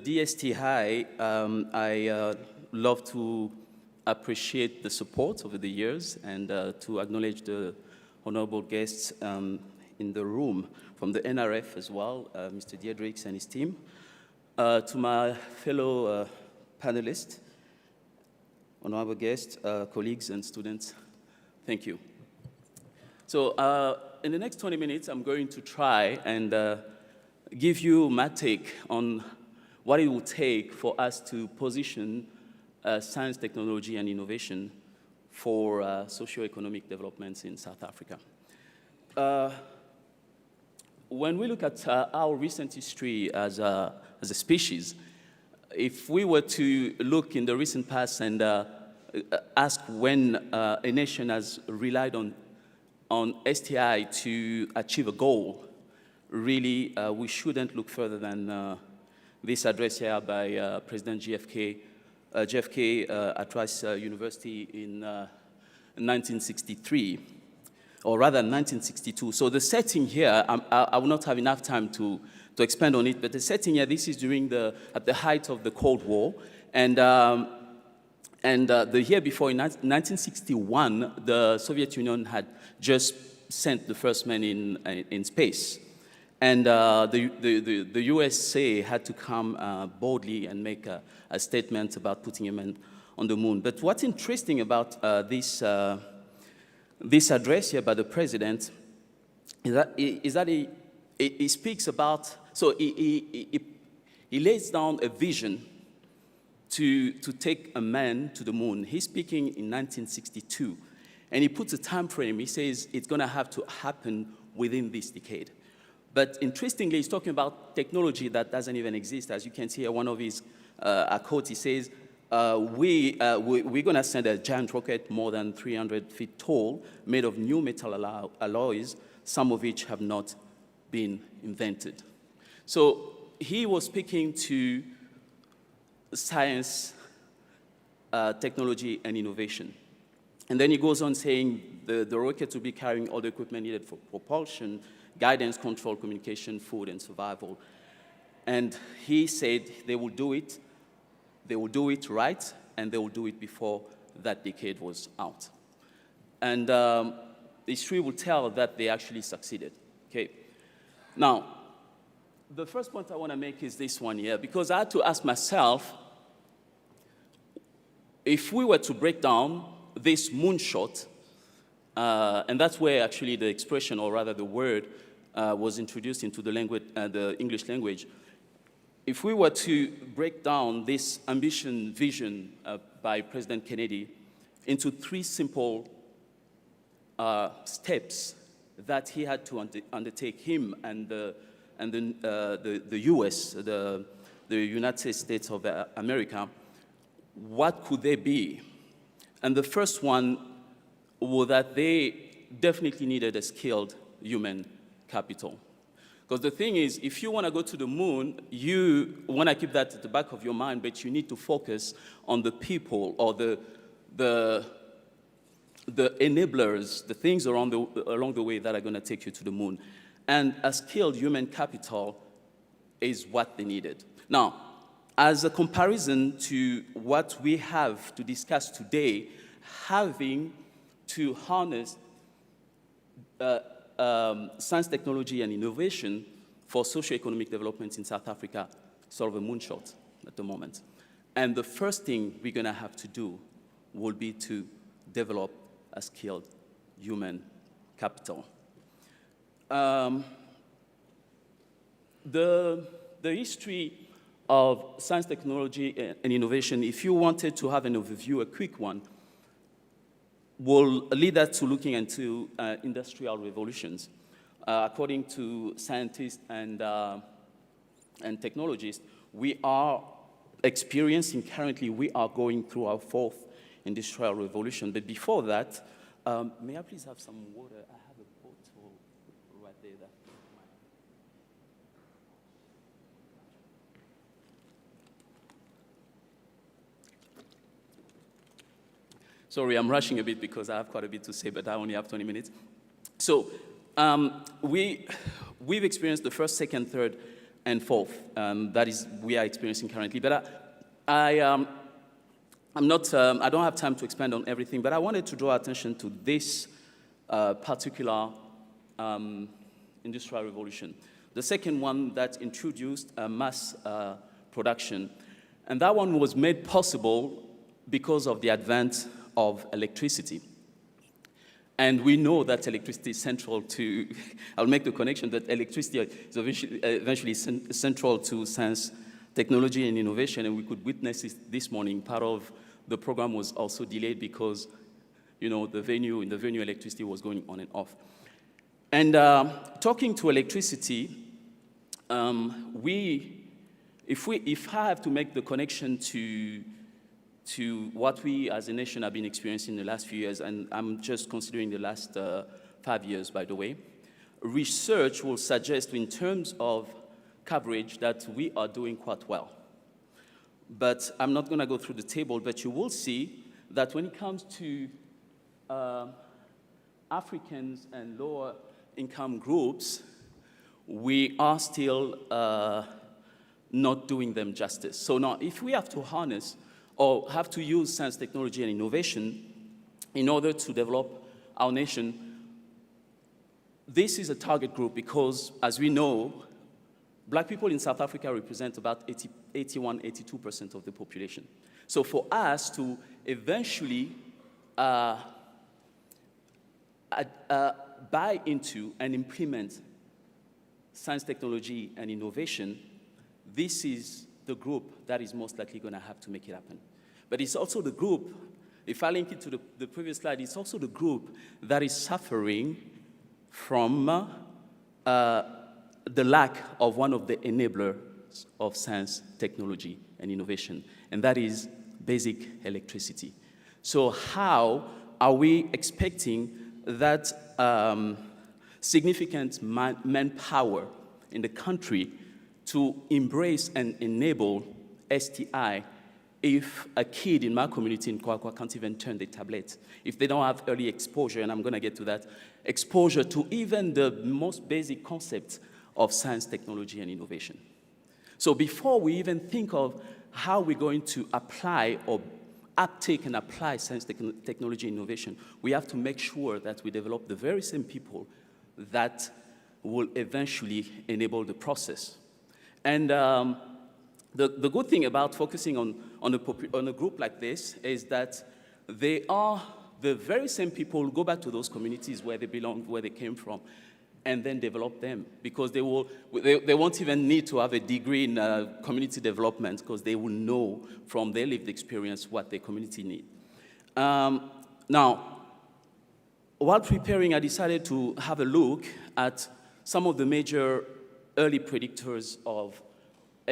DST High, I love to appreciate the support over the years and to acknowledge the honorable guests in the room from the NRF as well, Mr. Diedrichs and his team. To my fellow panelists, honorable guests, colleagues and students, thank you. So in the next 20 minutes, I'm going to try and give you my take on what it will take for us to position science, technology, and innovation for socio-economic developments in South Africa. When we look at our recent history as a species, if we were to look in the recent past and ask when a nation has relied on STI to achieve a goal, really, we shouldn't look further than this address here by President JFK at Rice University in 1963, or rather 1962. So the setting here, I will not have enough time to expand on it, but the setting here, this is at the height of the Cold War, and the year before, in 1961, the Soviet Union had just sent the first man in space. And the USA had to come boldly and make a statement about putting a man on the moon. But what's interesting about this address here by the president is that he speaks about, so he lays down a vision to take a man to the moon. He's speaking in 1962, and he puts a time frame. He says it's going to have to happen within this decade. But interestingly, he's talking about technology that doesn't even exist. As you can see here, one of his quotes, he says, we're going to send a giant rocket more than 300 feet tall, made of new metal alloys, some of which have not been invented. So he was speaking to science, technology, and innovation. And then he goes on saying the rocket will be carrying all the equipment needed for propulsion, guidance, control, communication, food, and survival. And he said they will do it right, and they will do it before that decade was out. And history will tell that they actually succeeded, okay? Now, the first point I want to make is this one here, because I had to ask myself, if we were to break down this moonshot, and that's where actually the expression, or rather the word, was introduced into the language, the English language. If we were to break down this ambition vision by President Kennedy into three simple steps that he had to undertake, him and the U.S., the United States of America, what could they be? And the first one was that they definitely needed a skilled human capital. Because the thing is, if you want to go to the moon, you want to keep that at the back of your mind, but you need to focus on the people or the enablers, the things along the way that are going to take you to the moon. And a skilled human capital is what they needed. Now, as a comparison to what we have to discuss today, having to harness science, technology, and innovation for socio-economic development in South Africa, sort of a moonshot at the moment. And the first thing we're going to have to do will be to develop a skilled human capital. The history of science, technology, and innovation, if you wanted to have an overview, a quick one, will lead us to looking into industrial revolutions. According to scientists and technologists, we are experiencing, currently we are going through our fourth industrial revolution. But before that, may I please have some water? I have a bottle right there. Sorry, I'm rushing a bit because I have quite a bit to say, but I only have 20 minutes. So we've experienced the first, second, third and forth. That is we are experiencing currently. But I'm not, I don't have time to expand on everything, but I wanted to draw attention to this particular industrial revolution. The second one that introduced mass production, and that one was made possible because of the advent of electricity. And we know that electricity is central to, I'll make the connection that electricity is eventually central to science, technology, and innovation, and we could witness it this morning. Part of the program was also delayed because, in the venue, electricity was going on and off. And talking to electricity, if I have to make the connection to what we as a nation have been experiencing in the last few years, and I'm just considering the last 5 years, by the way, research will suggest in terms of coverage that we are doing quite well. But I'm not going to go through the table, but you will see that when it comes to Africans and lower income groups, we are still not doing them justice. So now, if we have to harness or have to use science, technology, and innovation in order to develop our nation, this is a target group because, as we know, Black people in South Africa represent about 81, 82% of the population. So for us to eventually buy into and implement science, technology, and innovation, this is the group that is most likely going to have to make it happen. But it's also the group, if I link it to the previous slide, it's also the group that is suffering from the lack of one of the enablers of science, technology, and innovation, and that is basic electricity. So how are we expecting that significant manpower in the country to embrace and enable STI if a kid in my community in Kwakwa can't even turn the tablet, if they don't have early exposure, and I'm going to get to that, exposure to even the most basic concepts of science, technology, and innovation. So before we even think of how we're going to apply or uptake and apply science, technology, and innovation, we have to make sure that we develop the very same people that will eventually enable the process. And the good thing about focusing on a group like this is that they are the very same people who go back to those communities where they belong, where they came from, and then develop them, because they won't even need to have a degree in community development, because they will know from their lived experience what their community needs. Now, while preparing, I decided to have a look at some of the major early predictors of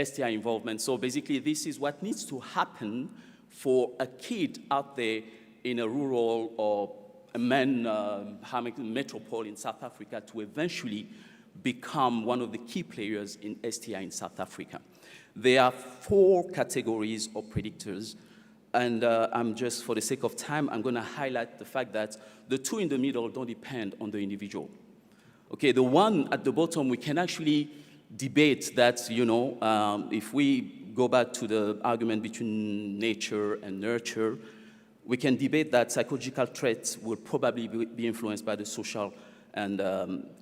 STI involvement. So basically, this is what needs to happen for a kid out there in a rural or a metropole in South Africa to eventually become one of the key players in STI in South Africa. There are 4 categories of predictors, and I'm just, for the sake of time, I'm going to highlight the fact that the 2 in the middle don't depend on the individual. Okay, the one at the bottom, we can actually debate that, if we go back to the argument between nature and nurture, we can debate that psychological traits will probably be influenced by the social and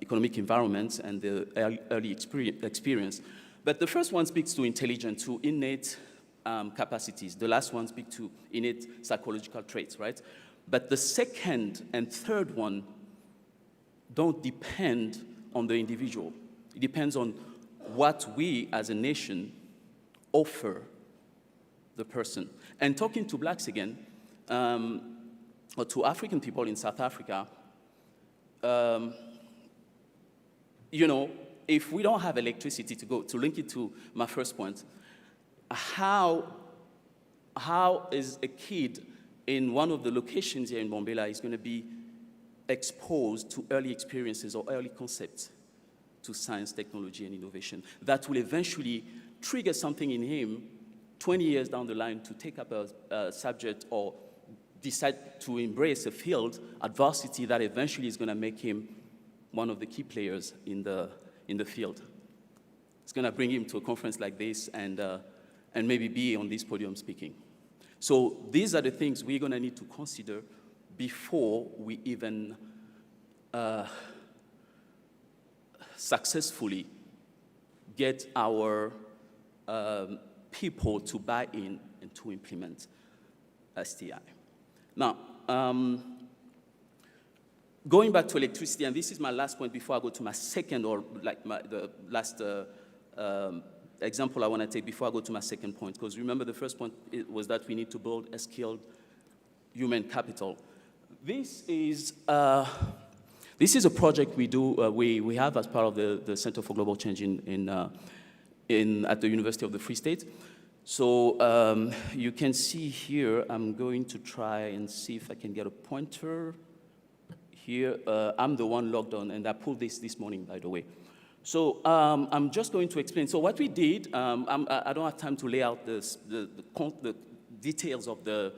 economic environment and the early experience. But the first one speaks to intelligence, to innate capacities. The last one speaks to innate psychological traits, right? But the second and third one don't depend on the individual. It depends on what we as a nation offer the person. And talking to Blacks again, or to African people in South Africa, if we don't have electricity to link it to my first point, how is a kid in one of the locations here in Bombela is going to be exposed to early experiences or early concepts to science, technology, and innovation that will eventually trigger something in him 20 years down the line to take up a subject or decide to embrace a field, adversity that eventually is going to make him one of the key players in the field. It's going to bring him to a conference like this and maybe be on this podium speaking. So these are the things we're going to need to consider before we even successfully get our people to buy in and to implement STI. Now, going back to electricity, and this is my last point before I go to my second, or like the last example I want to take before I go to my second point, because remember the first point was that we need to build a skilled human capital. This is a project we do, we have as part of the Center for Global Change at the University of the Free State. So you can see here, I'm going to try and see if I can get a pointer here. I'm the one logged on, and I pulled this morning, by the way. So I'm just going to explain. So what we did, I don't have time to lay out the details of the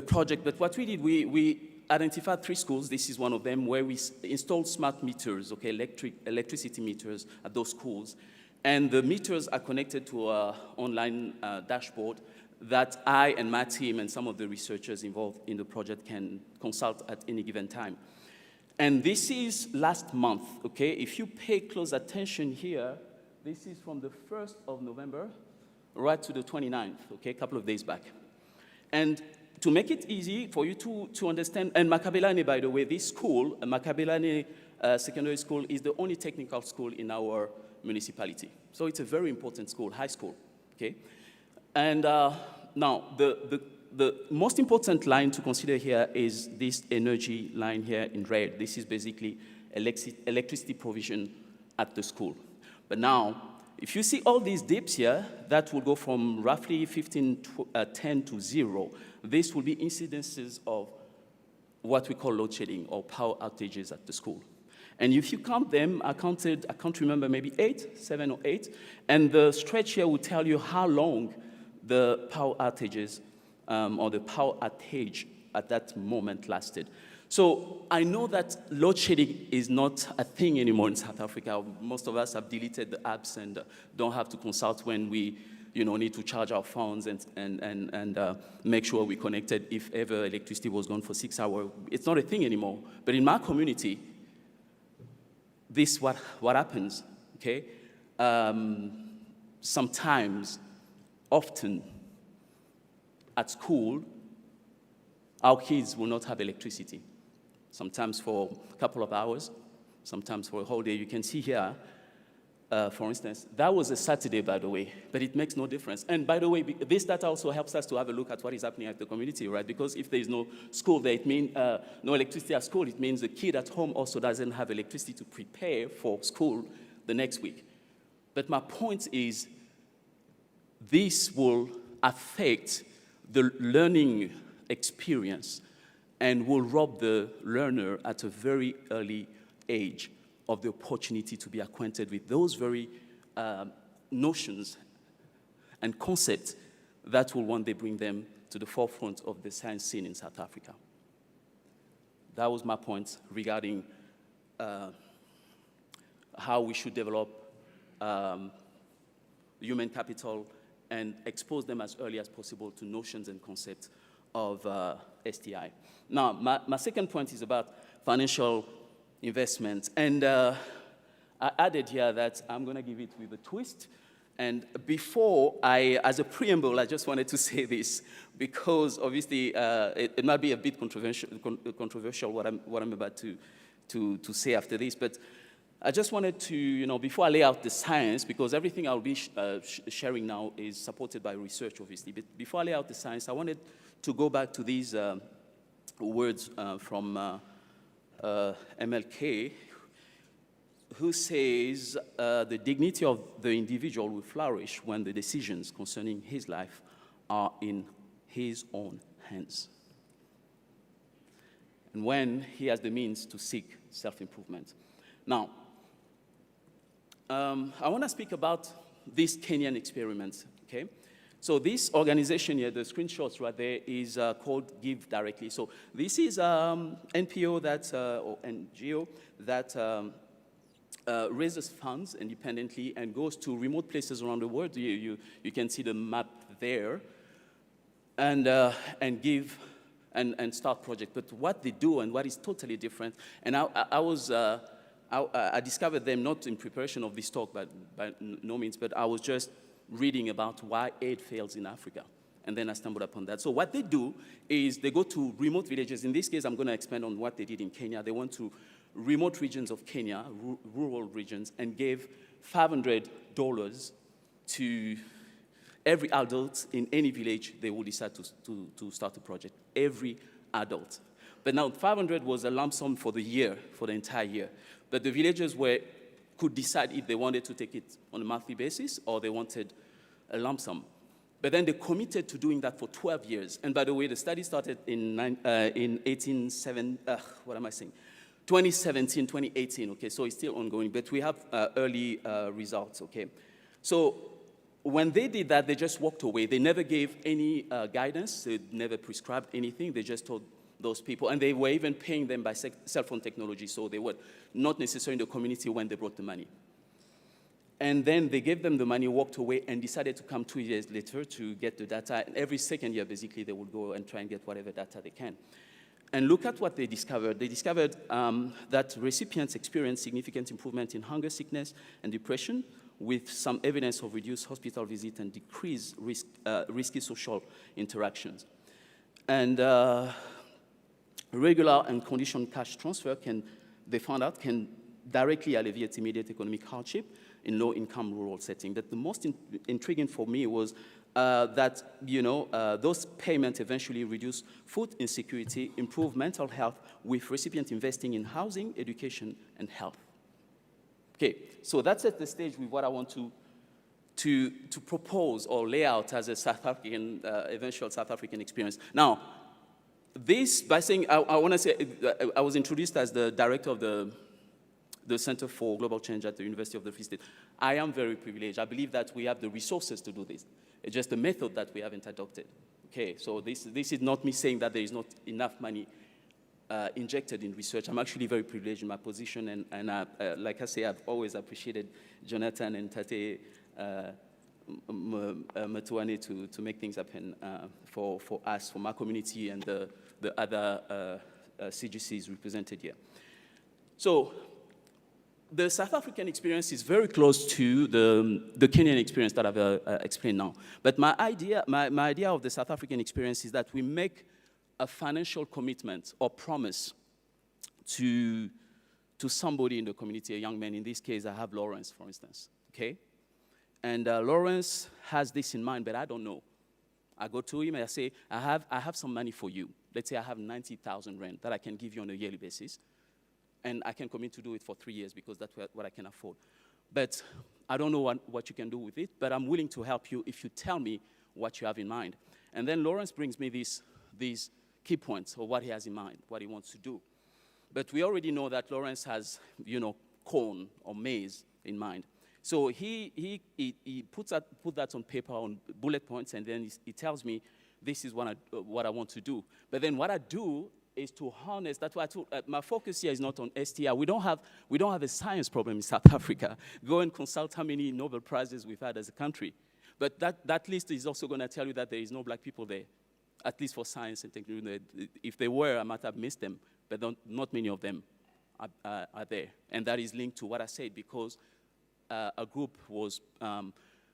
project, but what we did, we identified 3 schools. This is one of them, where we installed smart meters, okay, electricity meters at those schools. And the meters are connected to an online dashboard that I and my team and some of the researchers involved in the project can consult at any given time. And this is last month, okay? If you pay close attention here, this is from the 1st of November right to the 29th, okay, a couple of days back. And to make it easy for you to understand, and Makabelane, by the way, this school, Makabelane Secondary School, is the only technical school in our municipality. So it's a very important school, high school, okay? And now, the most important line to consider here is this energy line here in red. This is basically electricity provision at the school. But now, if you see all these dips here, that will go from roughly 10 to 0. This will be incidences of what we call load shedding or power outages at the school. And if you count them, I can't remember, maybe 7 or 8, and the stretch here will tell you how long the power outages or the power outage at that moment lasted. So I know that load shedding is not a thing anymore in South Africa. Most of us have deleted the apps and don't have to consult when we need to charge our phones and make sure we're connected if ever electricity was gone for 6 hours. It's not a thing anymore. But in my community, this is what happens, okay? Sometimes, often, at school, our kids will not have electricity. Sometimes for a couple of hours, sometimes for a whole day. You can see here, for instance, that was a Saturday, by the way, but it makes no difference. And by the way, this data also helps us to have a look at what is happening at the community, right? Because if there is no school there, it means no electricity at school. It means the kid at home also doesn't have electricity to prepare for school the next week. But my point is, this will affect the learning experience and will rob the learner at a very early age of the opportunity to be acquainted with those very notions and concepts that will one day bring them to the forefront of the science scene in South Africa. That was my point regarding how we should develop human capital and expose them as early as possible to notions and concepts of STI. Now, my second point is about financial investment. And I added here that I'm going to give it with a twist. And before as a preamble, I just wanted to say this, because obviously it might be a bit controversial what I'm about to say after this. But I just wanted to, before I lay out the science, because everything I'll be sharing now is supported by research, obviously. But before I lay out the science, I wanted to go back to these words from MLK, who says the dignity of the individual will flourish when the decisions concerning his life are in his own hands, and when he has the means to seek self-improvement. Now, I want to speak about this Kenyan experiment, okay? So this organization here, the screenshots right there, is called Give Directly. So this is NPO that, or NGO that raises funds independently and goes to remote places around the world. You can see the map there, and give and start projects. But what they do and what is totally different, and I discovered them not in preparation of this talk, but by no means, but I was just reading about why aid fails in Africa. And then I stumbled upon that. So what they do is they go to remote villages. In this case, I'm going to expand on what they did in Kenya. They went to remote regions of Kenya, rural regions, and gave $500 to every adult in any village they would decide to start a project. Every adult. But now 500 was a lump sum for the year, for the entire year. But the villagers could decide if they wanted to take it on a monthly basis or they wanted a lump sum. But then they committed to doing that for 12 years. And by the way, the study started in 2017, 2018, okay? So it's still ongoing, but we have early results, okay? So when they did that, they just walked away. They never gave any guidance. They never prescribed anything. They just told those people, and they were even paying them by cell phone technology, so they were not necessarily in the community when they brought the money. And then they gave them the money, walked away, and decided to come 2 years later to get the data. And every second year, basically, they would go and try and get whatever data they can. And look at what they discovered. They discovered that recipients experienced significant improvement in hunger, sickness, and depression, with some evidence of reduced hospital visits and decreased risky social interactions. And regular and conditioned cash transfer they found out, can directly alleviate immediate economic hardship in low-income rural setting. But the most intriguing for me was that those payments eventually reduce food insecurity, improve mental health, with recipients investing in housing, education, and health. Okay, so that's at the stage with what I want to propose or lay out as a South African, eventual South African experience. Now, this, by saying, I want to say, I was introduced as the director of the Center for Global Change at the University of the Free State. I am very privileged. I believe that we have the resources to do this. It's just the method that we haven't adopted. Okay, so this is not me saying that there is not enough money injected in research. I'm actually very privileged in my position, and like I say, I've always appreciated Jonathan and Tate Matuane to make things happen for us, for my community, and the other CGCs represented here. So the South African experience is very close to the Kenyan experience that I've explained now. But my idea of the South African experience is that we make a financial commitment or promise to somebody in the community, a young man. In this case, I have Lawrence, for instance, okay? And Lawrence has this in mind, but I don't know. I go to him and I say, I have some money for you. Let's say I have 90,000 rand that I can give you on a yearly basis. And I can commit to do it for 3 years because that's what I can afford. But I don't know what you can do with it, but I'm willing to help you if you tell me what you have in mind. And then Lawrence brings me these key points of what he has in mind, what he wants to do. But we already know that Lawrence has, corn or maize in mind. So he put that on paper, on bullet points, and then he tells me, this is what I want to do. But then what I do is to harness, that's why my focus here is not on STI. We don't have a science problem in South Africa. Go and consult how many Nobel Prizes we've had as a country. But that list is also going to tell you that there is no black people there, at least for science and technology. If they were, I might have missed them, but not many of them are there. And that is linked to what I said, because a group was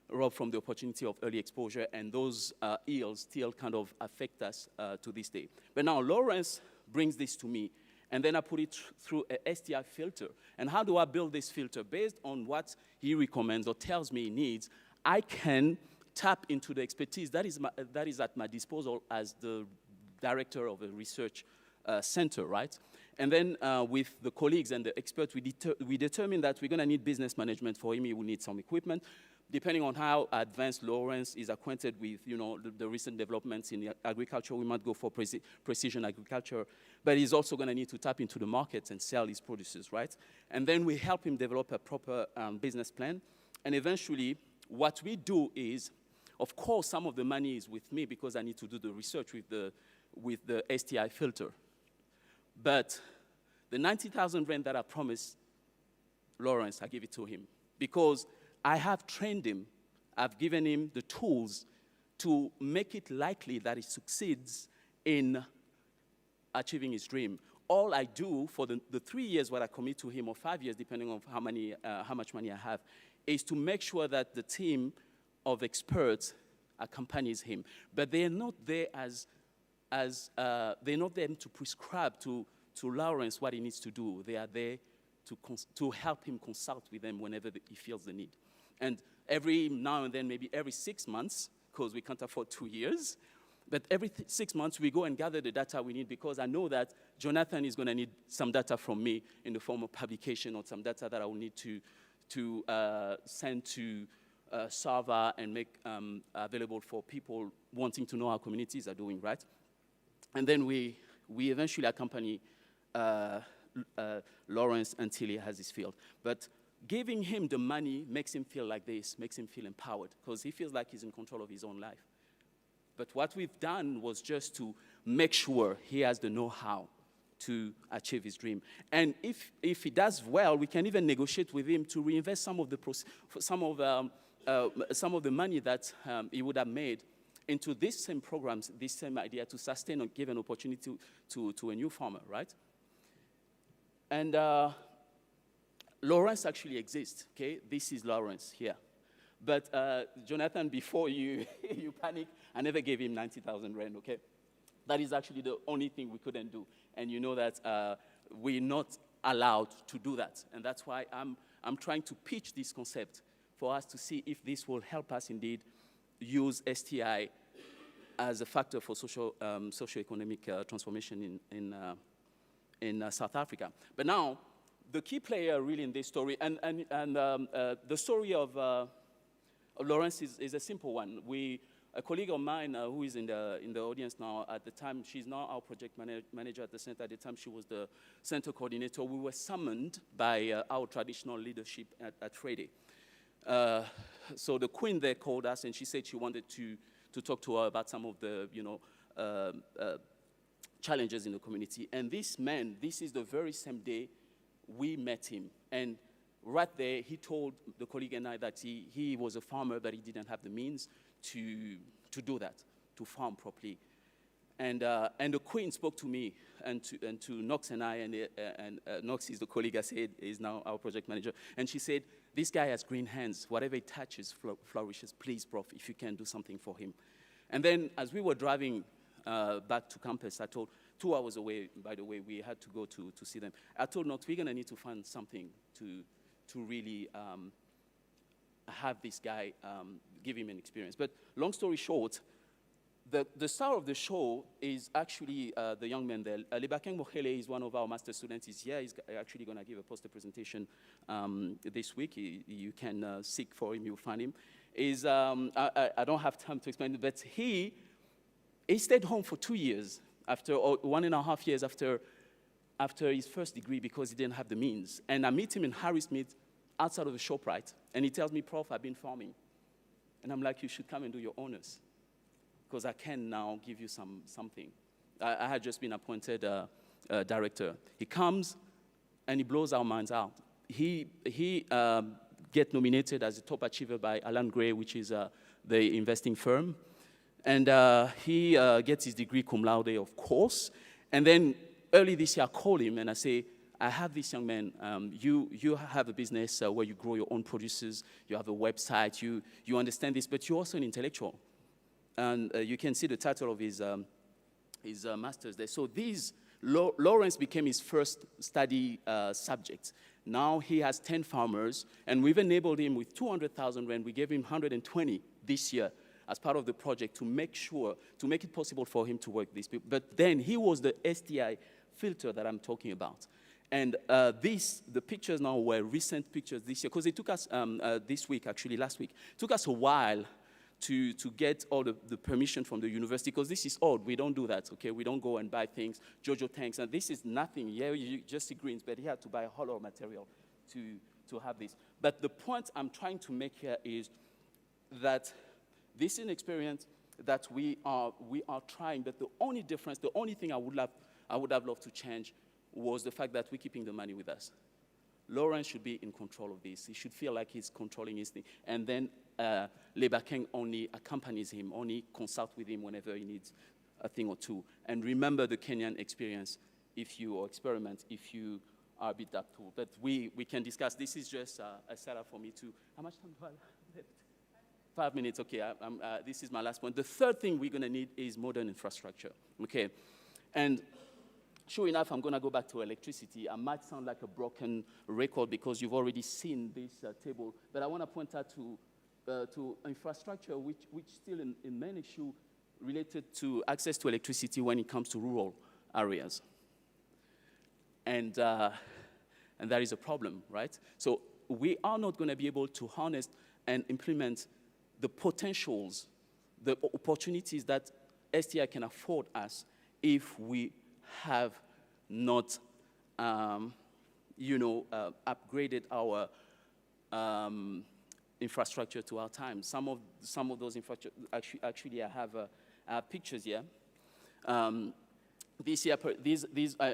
robbed from the opportunity of early exposure, and those ills still kind of affect us to this day. But now Lawrence brings this to me, and then I put it through a STI filter. And how do I build this filter? Based on what he recommends or tells me he needs, I can tap into the expertise that is at my disposal as the director of a research center, right? And then with the colleagues and the experts, we determined that we're going to need business management for him. He will need some equipment. Depending on how advanced Lawrence is acquainted with, the recent developments in agriculture, we might go for precision agriculture. But he's also going to need to tap into the markets and sell his produces, right? And then we help him develop a proper business plan. And eventually, what we do is, of course, some of the money is with me because I need to do the research with the STI filter. But the 90,000 rand that I promised, Lawrence, I give it to him. Because I have trained him, I've given him the tools to make it likely that he succeeds in achieving his dream. All I do for the 3 years what I commit to him, or 5 years, depending on how much money I have, is to make sure that the team of experts accompanies him. But they're not there they're not there to prescribe to Lawrence what he needs to do. They are there to help him consult with them whenever he feels the need. And every now and then, maybe every 6 months, because we can't afford 2 years, but every 6 months we go and gather the data we need, because I know that Jonathan is going to need some data from me in the form of publication, or some data that I will need to send to server and make available for people wanting to know how communities are doing, right? And then we eventually accompany Lawrence until he has his field. But giving him the money makes him feel like this, makes him feel empowered, because he feels like he's in control of his own life. But what we've done was just to make sure he has the know-how to achieve his dream. And if he does well, we can even negotiate with him to reinvest some of the money that he would have made into these same programs, this same idea, to sustain or give an opportunity to a new farmer, right? And Lawrence actually exists, okay? This is Lawrence here. But Jonathan, before you panic, I never gave him 90,000 rand, okay? That is actually the only thing we couldn't do. And you know that we're not allowed to do that. And that's why I'm trying to pitch this concept for us to see if this will help us indeed use STI as a factor for socio-economic transformation in South Africa. But now, the key player really in this story, and the story of Lawrence is a simple one. A colleague of mine who is in the audience now, at the time, she's now our project manager at the center. At the time, she was the center coordinator. We were summoned by our traditional leadership at Friday. So the queen there called us, and she said she wanted to talk to her about some of the, challenges in the community. And this man, this is the very same day we met him. And right there, he told the colleague and I that he was a farmer, but he didn't have the means to do that, to farm properly. And the queen spoke to me and to Knox and I, and Knox is the colleague I said is now our project manager. And she said, this guy has green hands. Whatever he touches flourishes. Please, Prof, if you can do something for him. And then as we were driving back to campus, I told, 2 hours away, by the way, we had to go to see them. I told Knox, we're going to need to find something to really have this guy, give him an experience. But long story short, the star of the show is actually the young man there. Lebakeng Mokhele is one of our master students. He's here. He's actually going to give a poster presentation this week. You can seek for him. You'll find him. I don't have time to explain it, but he stayed home for 2 years, or 1.5 years after his first degree, because he didn't have the means. And I meet him in Harrismith outside of the ShopRite, and he tells me, Prof, I've been farming. And I'm like, you should come and do your honors, because I can now give you something. I had just been appointed director. He comes, and he blows our minds out. He gets nominated as a top achiever by Alan Gray, which is the investing firm. And he gets his degree cum laude, of course. And then early this year, I call him, and I say, I have this young man. You have a business where you grow your own producers. You have a website. You understand this, but you're also an intellectual. And you can see the title of his master's there. So Lawrence became his first study subject. Now he has 10 farmers, and we've enabled him with 200,000 rand. We gave him 120 this year as part of the project to make it possible for him to work these people. But then he was the STI filter that I'm talking about. And the pictures now were recent pictures this year, because it took us this week, actually last week, it took us a while to get all the permission from the university, because this is old. We don't do that, okay? We don't go and buy things, Jojo tanks, and this is nothing. Yeah, you just see greens, but he had to buy a whole lot of material to have this. But the point I'm trying to make here is that this is an experience that we are trying, but the only difference, the only thing I would have loved to change was the fact that we're keeping the money with us. Lawrence should be in control of this. He should feel like he's controlling his thing. And then Labour King only accompanies him, only consult with him whenever he needs a thing or two. And remember the Kenyan experience or experiment if you are a bit that tool. But we can discuss. This is just a setup for me to, how much time do I have left? 5 minutes, okay. This is my last point. The third thing we're gonna need is modern infrastructure, okay? And sure enough, I'm gonna go back to electricity. I might sound like a broken record because you've already seen this table, but I wanna point out to infrastructure, which still in main issue related to access to electricity when it comes to rural areas. And that is a problem, right? So we are not gonna be able to harness and implement the potentials, the opportunities that STI can afford us if we have not, upgraded our infrastructure to our time. Some of those infrastructure, actually I have pictures here. This year,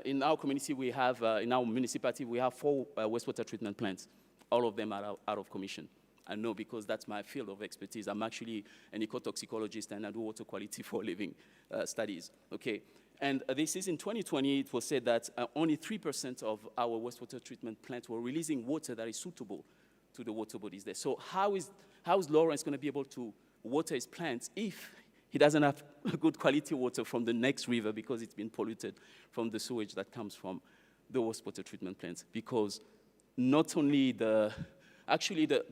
in our community, we have, in our municipality, we have 4 wastewater treatment plants. All of them are out of commission. I know because that's my field of expertise. I'm actually an ecotoxicologist and I do water quality for a living studies, okay? And this is in 2020, it was said that only 3% of our wastewater treatment plants were releasing water that is suitable to the water bodies there. So how is Lawrence gonna be able to water his plants if he doesn't have good quality water from the next river because it's been polluted from the sewage that comes from the wastewater treatment plants? Because not only the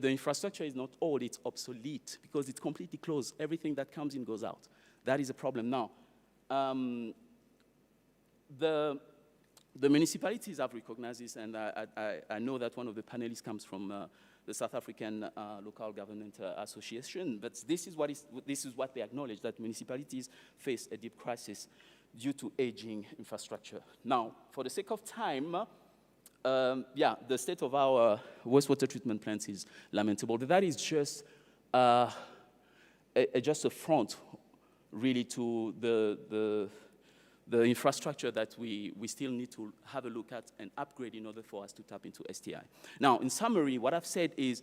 infrastructure is not old, it's obsolete because it's completely closed. Everything that comes in goes out. That is a problem. Now, the municipalities have recognized this, and I know that one of the panelists comes from the South African Local Government Association, but this is what they acknowledge, that municipalities face a deep crisis due to aging infrastructure. Now, for the sake of time, the state of our wastewater treatment plants is lamentable. That is just a front, really, to the infrastructure that we still need to have a look at and upgrade in order for us to tap into STI. Now, in summary, what I've said is,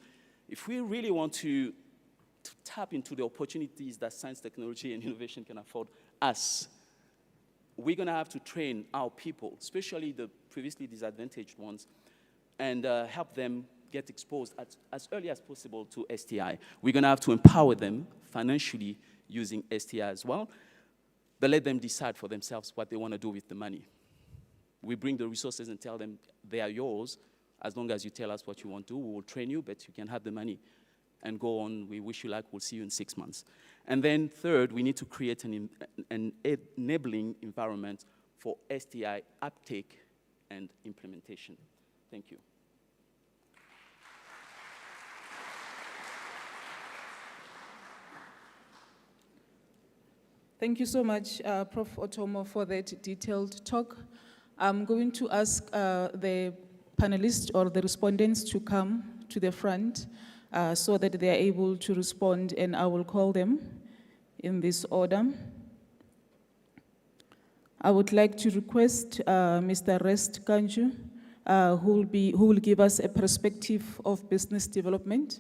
if we really want to tap into the opportunities that science, technology, and innovation can afford us, we're gonna have to train our people, especially the previously disadvantaged ones, and help them get exposed as early as possible to STI. We're gonna have to empower them financially using STI as well, but let them decide for themselves what they want to do with the money. We bring the resources and tell them they are yours. As long as you tell us what you want to do, we will train you, but you can have the money and go on. We wish you luck. We'll see you in 6 months. And then third, we need to create an enabling environment for STI uptake and implementation. Thank you. Thank you so much, Prof. Otomo, for that detailed talk. I'm going to ask the panelists or the respondents to come to the front so that they are able to respond, and I will call them in this order. I would like to request Mr. Rest Kanju, who will give us a perspective of business development.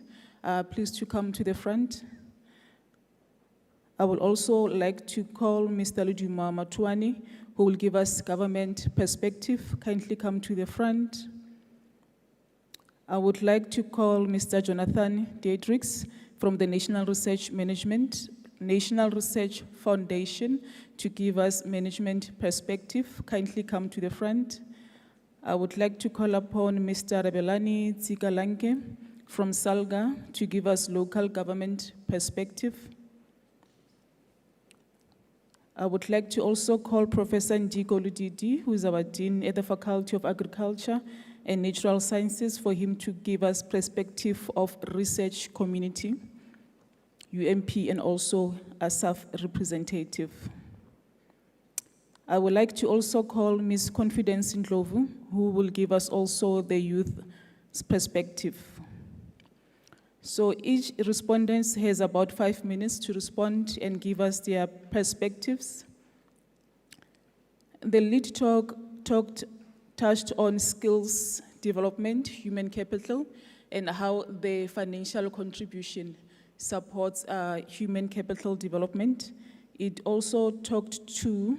Please to come to the front. I would also like to call Mr. Luduma Matuani, who will give us government perspective. Kindly come to the front. I would like to call Mr. Jonathan Diedrichs from the National Research Foundation to give us management perspective. Kindly come to the front. I would like to call upon Mr. Rebelani Tsikalanke from SALGA to give us local government perspective. I would like to also call Professor Ndiko Ludidi, who is our Dean at the Faculty of Agriculture and Natural Sciences, for him to give us perspective of research community, UMP, and also a SAF representative. I would like to also call Ms. Confidence Ndlovu, who will give us also the youth perspective. So each respondent has about 5 minutes to respond and give us their perspectives. The lead talk touched on skills development, human capital, and how the financial contribution supports human capital development. It also talked to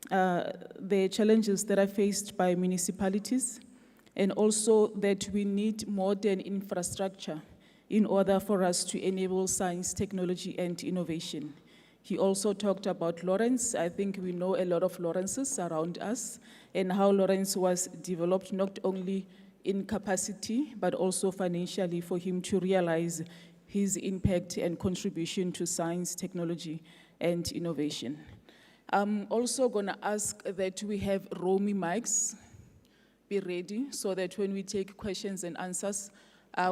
the challenges that are faced by municipalities, and also that we need modern infrastructure in order for us to enable science, technology, and innovation. He also talked about Lawrence. I think we know a lot of Lawrences around us, and how Lawrence was developed not only in capacity, but also financially for him to realize his impact and contribution to science, technology, and innovation. I'm also gonna ask that we have roaming mics be ready so that when we take questions and answers,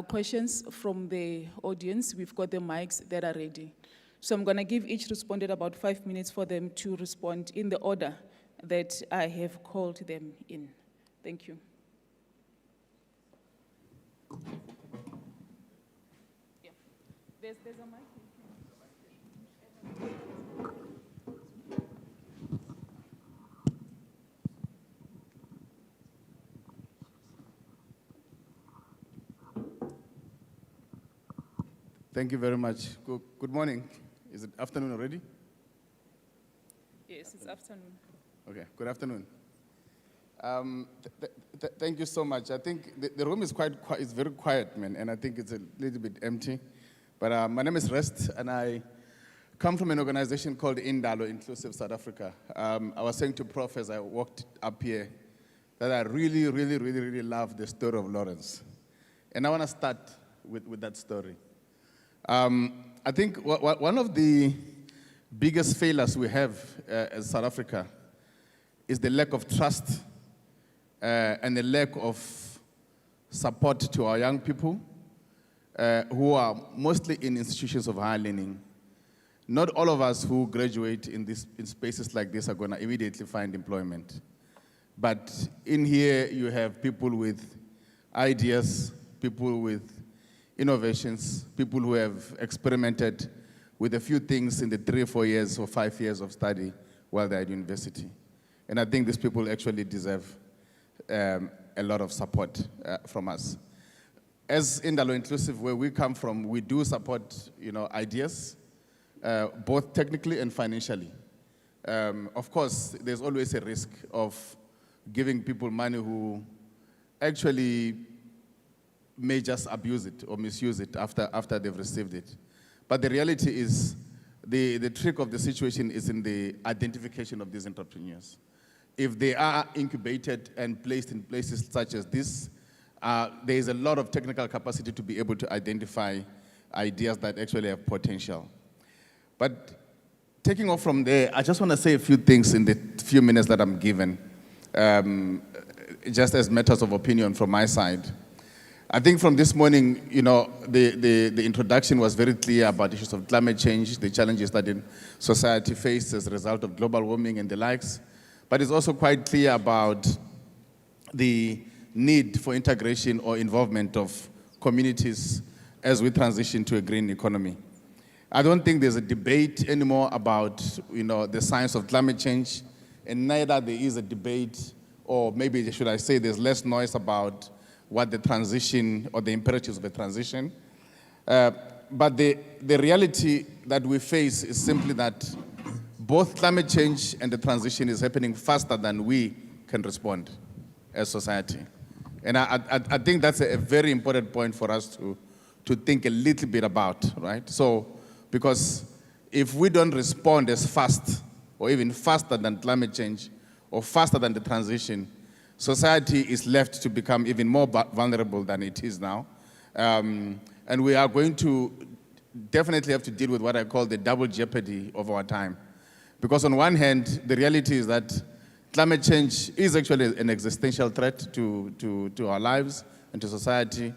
questions from the audience, we've got the mics that are ready. So I'm gonna give each respondent about 5 minutes for them to respond in the order that I have called them in. Thank you. Yeah. There's a mic. Thank you very much. Good morning. Is it afternoon already? Yes, it's afternoon. Okay, good afternoon. Thank you so much. I think the room is it's very quiet, man, and I think it's a little bit empty. But my name is Rest, and I come from an organization called Indalo, Inclusive South Africa. I was saying to Prof as I walked up here that I really love the story of Lawrence. And I want to start with that story. I think one of the biggest failures we have as South Africa is the lack of trust and the lack of support to our young people who are mostly in institutions of higher learning. Not all of us who graduate in spaces like this are going to immediately find employment. But in here, you have people with ideas, people with innovations, people who have experimented with a few things in the 3 or 4 years or 5 years of study while they're at university. And I think these people actually deserve a lot of support from us. As Indalo Inclusive, where we come from, we do support ideas, both technically and financially. Of course, there's always a risk of giving people money who actually may just abuse it or misuse it after they've received it. But the reality is, the trick of the situation is in the identification of these entrepreneurs. If they are incubated and placed in places such as this, there is a lot of technical capacity to be able to identify ideas that actually have potential. But taking off from there, I just want to say a few things in the few minutes that I'm given, just as matters of opinion from my side. I think from this morning, the introduction was very clear about issues of climate change, the challenges that society faces as a result of global warming and the likes. But it's also quite clear about the need for integration or involvement of communities as we transition to a green economy. I don't think there's a debate anymore about the science of climate change, and neither there is a debate, or maybe should I say there's less noise about what the transition or the imperatives of the transition. But the reality that we face is simply that both climate change and the transition is happening faster than we can respond as society. And I think that's a very important point for us to think a little bit about, right? So, because if we don't respond as fast or even faster than climate change or faster than the transition, society is left to become even more vulnerable than it is now. And we are going to definitely have to deal with what I call the double jeopardy of our time. Because on one hand, the reality is that climate change is actually an existential threat to our lives and to society.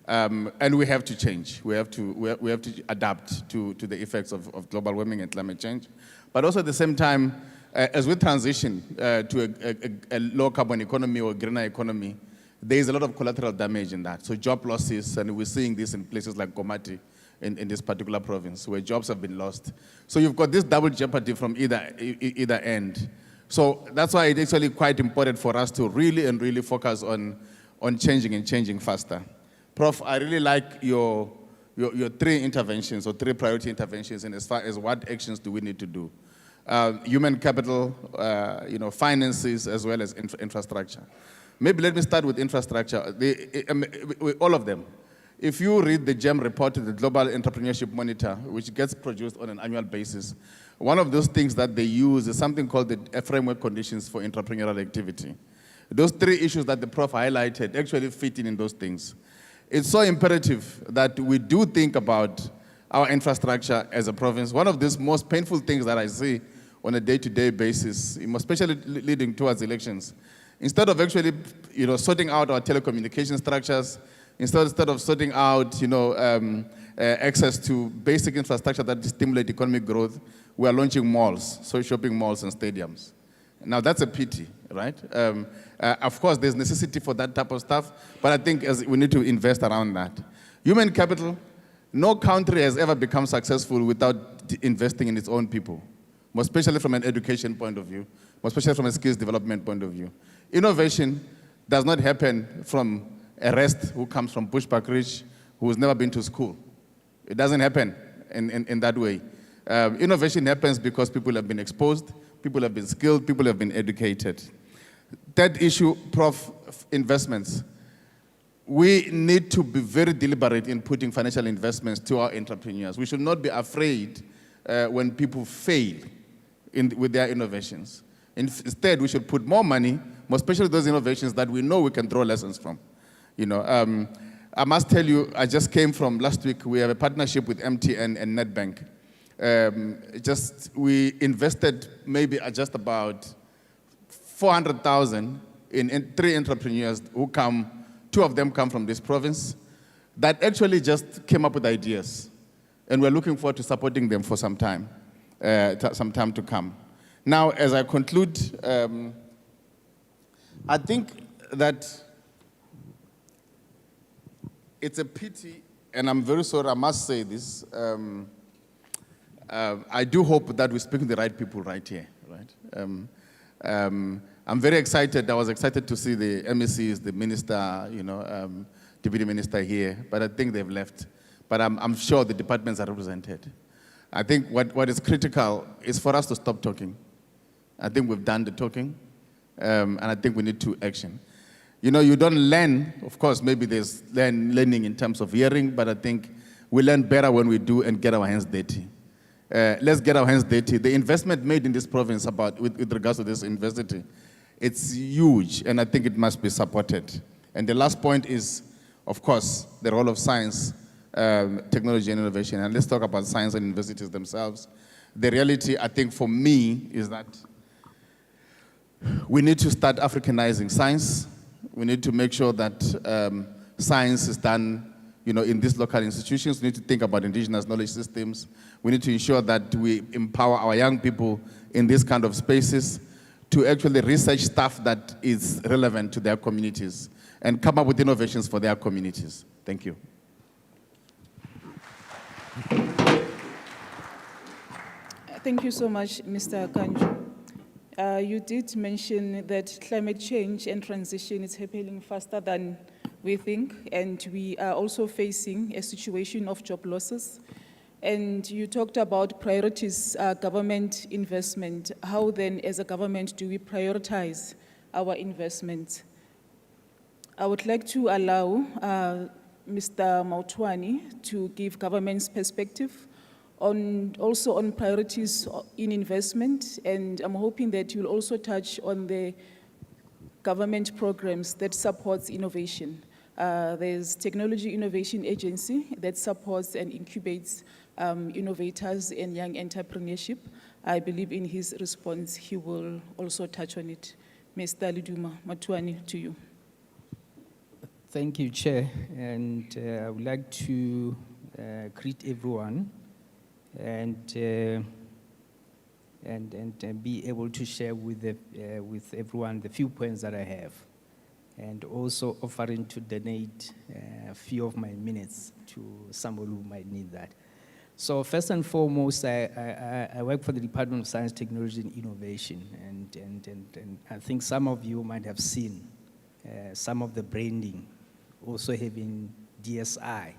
And we have to change. We have to adapt to the effects of global warming and climate change. But also at the same time, as we transition to a low-carbon economy or greener economy, there is a lot of collateral damage in that. So job losses, and we're seeing this in places like Komati in this particular province, where jobs have been lost. So you've got this double jeopardy from either end. So that's why it's actually quite important for us to really focus on on changing and changing faster. Prof, I really like your three interventions or three priority interventions in as far as what actions do we need to do. Human capital, finances, as well as infrastructure. Maybe let me start with infrastructure. All of them. If you read the GEM report, the Global Entrepreneurship Monitor, which gets produced on an annual basis, one of those things that they use is something called the framework conditions for entrepreneurial activity. Those three issues that the Prof highlighted actually fit in those things. It's so imperative that we do think about our infrastructure as a province. One of the most painful things that I see on a day-to-day basis, especially leading towards elections, instead of actually sorting out our telecommunication structures, instead of sorting out access to basic infrastructure that stimulate economic growth, we are launching malls, so shopping malls and stadiums. Now that's a pity, right? Of course, there's necessity for that type of stuff, but I think we need to invest around that. Human capital, no country has ever become successful without investing in its own people, more especially from an education point of view, more especially from a skills development point of view. Innovation does not happen from a rest who comes from Bushbuck Ridge, who has never been to school. It doesn't happen in that way. Innovation happens because people have been exposed, people have been skilled, people have been educated. Third issue, Prof, investments. We need to be very deliberate in putting financial investments to our entrepreneurs. We should not be afraid when people fail with their innovations. Instead, we should put more money, more especially those innovations that we know we can draw lessons from. I must tell you, I just came from last week. We have a partnership with MTN and Nedbank. We invested maybe just about 400,000 in three entrepreneurs who come. Two of them come from this province that actually just came up with ideas, and we're looking forward to supporting them for some time to come. Now, as I conclude, I think that it's a pity, and I'm very sorry, I must say this. I do hope that we're speaking to the right people right here, right? I'm very excited. I was excited to see the MECs, the minister, deputy minister here, but I think they've left. But I'm sure the departments are represented. I think what is critical is for us to stop talking. I think we've done the talking, and I think we need to action. You don't learn, of course, maybe there's learning in terms of hearing, but I think we learn better when we do and get our hands dirty. Let's get our hands dirty. The investment made in this province with regards to this university, it's huge, and I think it must be supported. And the last point is, of course, the role of science, technology, and innovation. And let's talk about science and universities themselves. The reality, I think, for me, is that we need to start Africanizing science. We need to make sure that science is done in these local institutions. We need to think about indigenous knowledge systems. We need to ensure that we empower our young people in these kind of spaces to actually research stuff that is relevant to their communities and come up with innovations for their communities. Thank you. Thank you so much, Mr. Kanju. You did mention that climate change and transition is happening faster than we think, and we are also facing a situation of job losses. And you talked about priorities, government investment. How then, as a government, do we prioritize our investments? I would like to allow Mr. Mautwani to give government's perspective also on priorities in investment, and I'm hoping that you'll also touch on the government programs that supports innovation. There's Technology Innovation Agency that supports and incubates innovators and young entrepreneurship. I believe in his response, he will also touch on it. Mr. Liduma Mautwani, to you. Thank you, Chair. And I would like to greet everyone and be able to share with everyone the few points that I have, and also offering to donate a few of my minutes to someone who might need that. So first and foremost, I work for the Department of Science, Technology and Innovation, and I think some of you might have seen some of the branding, also having DSI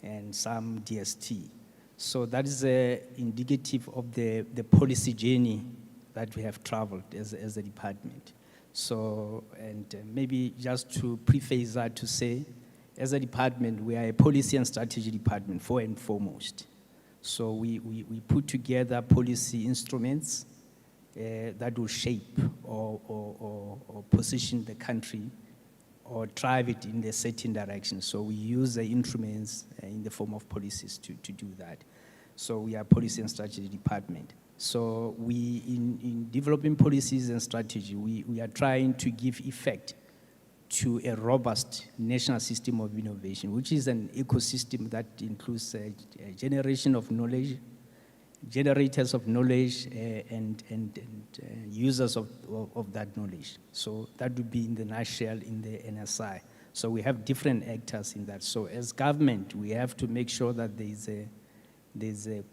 and some DST. So that is indicative of the policy journey that we have traveled as a department. So, and maybe just to preface that to say, as a department, we are a policy and strategy department, first and foremost. So we put together policy instruments that will shape or position the country or drive it in a certain direction. So we use the instruments in the form of policies to do that. So we are policy and strategy department. So we, in developing policies and strategy, we are trying to give effect to a robust national system of innovation, which is an ecosystem that includes a generation of knowledge, generators of knowledge, and users of that knowledge. So that would be in the nutshell in the NSI. So we have different actors in that. So as government, we have to make sure that there's a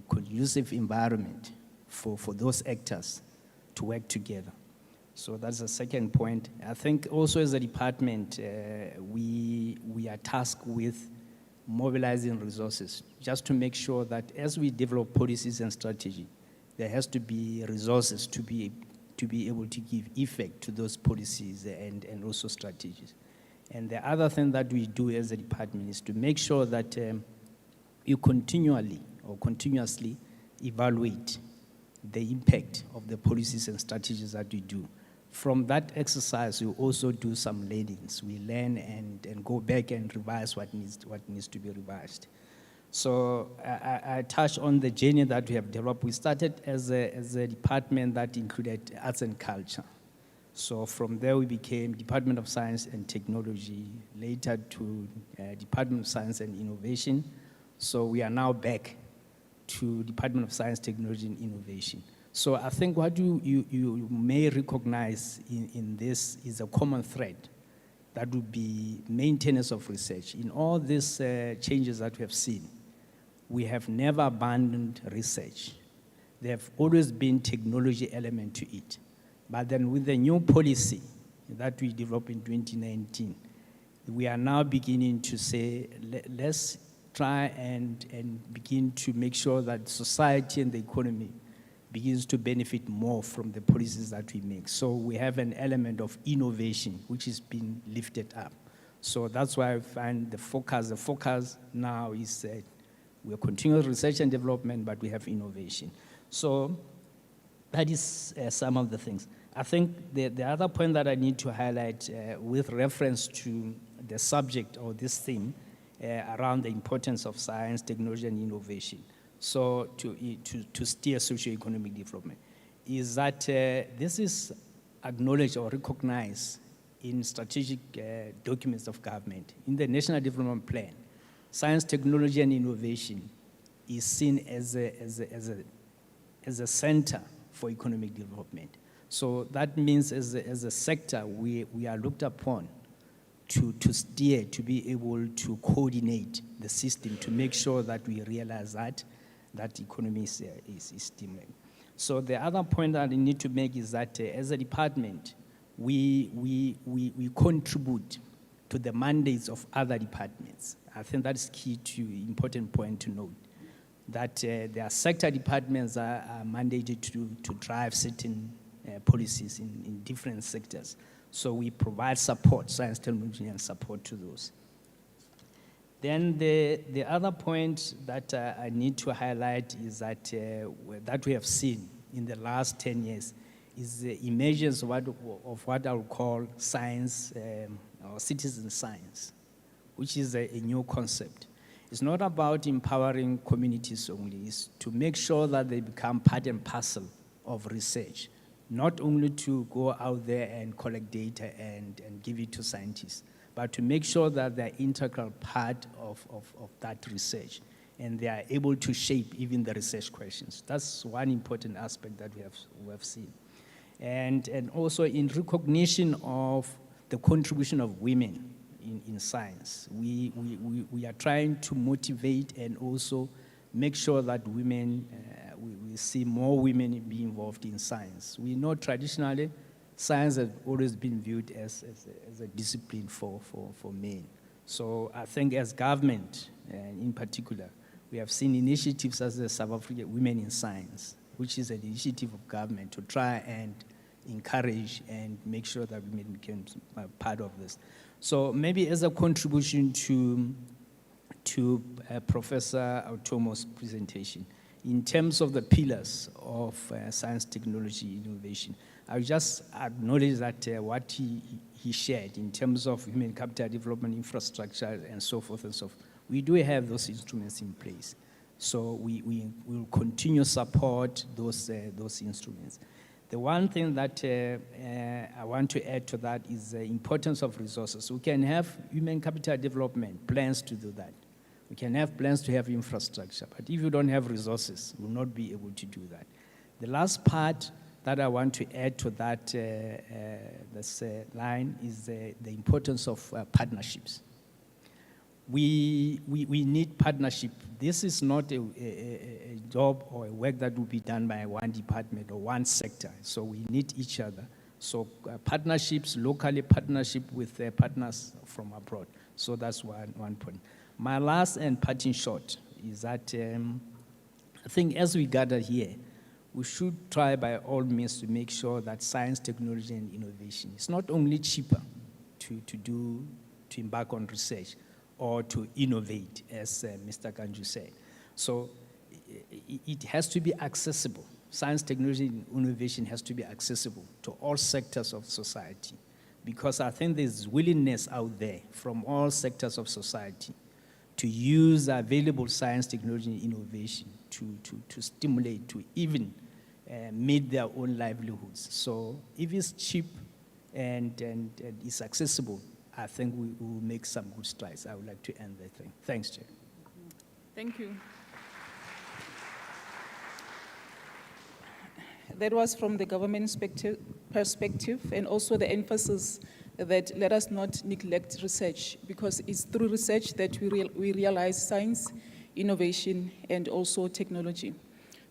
conducive environment for those actors to work together. So that's the second point. I think also as a department, we are tasked with mobilizing resources just to make sure that as we develop policies and strategy, there has to be resources to be able to give effect to those policies and also strategies. And the other thing that we do as a department is to make sure that you continuously evaluate the impact of the policies and strategies that we do. From that exercise, we also do some learnings. We learn and go back and revise what needs to be revised. So I touched on the journey that we have developed. We started as a department that included arts and culture. So from there, we became Department of Science and Technology, later to Department of Science and Innovation. So we are now back to Department of Science, Technology, and Innovation. So I think what you may recognize in this is a common thread that would be maintenance of research. In all these changes that we have seen, we have never abandoned research. There have always been technology element to it. But then with the new policy that we developed in 2019, we are now beginning to say, let's try and begin to make sure that society and the economy begins to benefit more from the policies that we make. So we have an element of innovation, which is being lifted up. So that's why I find the focus now is we're continuous research and development, but we have innovation. So that is some of the things. I think the other point that I need to highlight with reference to the subject or this theme around the importance of science, technology, and innovation, so to steer socio-economic development, is that this is acknowledged or recognized in strategic documents of government. In the National Development Plan, science, technology, and innovation is seen as a center for economic development. So that means as a sector, we are looked upon to steer, to be able to coordinate the system to make sure that we realize that economy is stimulating. So the other point that I need to make is that as a department, we contribute to the mandates of other departments. I think that's key to important point to note, that there are sector departments that are mandated to drive certain policies in different sectors. So we provide support, science, technology, and support to those. Then the other point that I need to highlight is that we have seen in the last 10 years is the emergence of what I would call science, or citizen science, which is a new concept. It's not about empowering communities only, it's to make sure that they become part and parcel of research, not only to go out there and collect data and give it to scientists, but to make sure that they're integral part of that research and they are able to shape even the research questions. That's one important aspect that we have seen. And also in recognition of the contribution of women in science, we are trying to motivate and also make sure that women, we see more women be involved in science. We know traditionally science has always been viewed as a discipline for men. So I think as government, in particular, we have seen initiatives as the South African Women in Science, which is an initiative of government to try and encourage and make sure that women become part of this. So maybe as a contribution to Professor Automo's presentation, in terms of the pillars of science, technology, innovation, I would just acknowledge that what he shared in terms of human capital development, infrastructure, and so forth and so forth, we do have those instruments in place. So we will continue to support those instruments. The one thing that I want to add to that is the importance of resources. We can have human capital development plans to do that. We can have plans to have infrastructure, but if you don't have resources, you will not be able to do that. The last part that I want to add to that this line is the importance of partnerships. We need partnership. This is not a job or a work that will be done by one department or one sector. So we need each other. So partnerships, locally partnership with partners from abroad. So that's one point. My last and parting shot is that I think as we gather here, we should try by all means to make sure that science, technology, and innovation is not only cheaper to embark on research or to innovate, as Mr. Kanju said. So it has to be accessible. Science, technology, and innovation has to be accessible to all sectors of society, because I think there's willingness out there from all sectors of society to use available science, technology, and innovation to stimulate, to even meet their own livelihoods. So if it's cheap and it's accessible, I think we will make some good strides. I would like to end that thing. Thanks, Chair. Thank you. That was from the government perspective, and also the emphasis that let us not neglect research, because it's through research that we realize science, innovation, and also technology.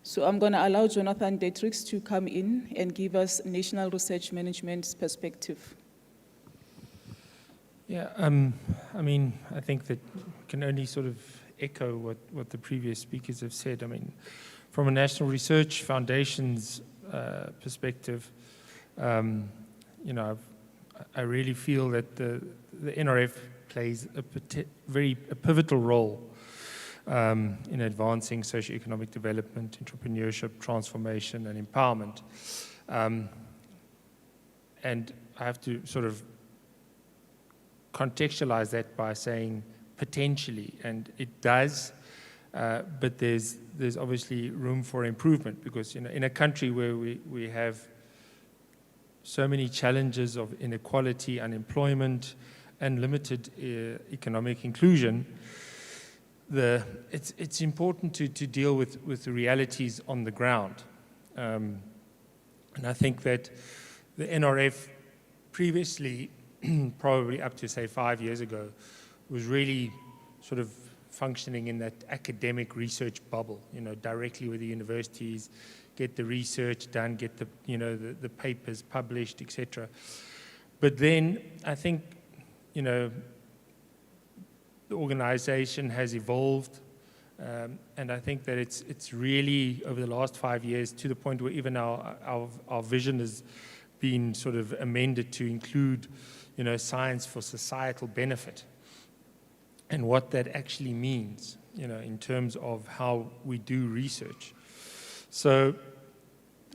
So I'm going to allow Jonathan Dietrichs to come in and give us national research management's perspective. Yeah, I mean, I think that can only sort of echo what the previous speakers have said. I mean, from a National Research Foundation's perspective, you know, I really feel that the NRF plays a pivotal role in advancing socioeconomic development, entrepreneurship, transformation, and empowerment. And I have to sort of contextualize that by saying potentially, and it does, but there's obviously room for improvement, because in a country where we have so many challenges of inequality, unemployment, and limited economic inclusion, it's important to deal with the realities on the ground. And I think that the NRF previously, probably up to, say, 5 years ago, was really sort of functioning in that academic research bubble, you know, directly with the universities, get the research done, get the, you know, the papers published, etc. But then I think, you know, the organization has evolved, and I think that it's really, over the last 5 years, to the point where even our vision has been sort of amended to include, you know, science for societal benefit, and what that actually means, you know, in terms of how we do research. So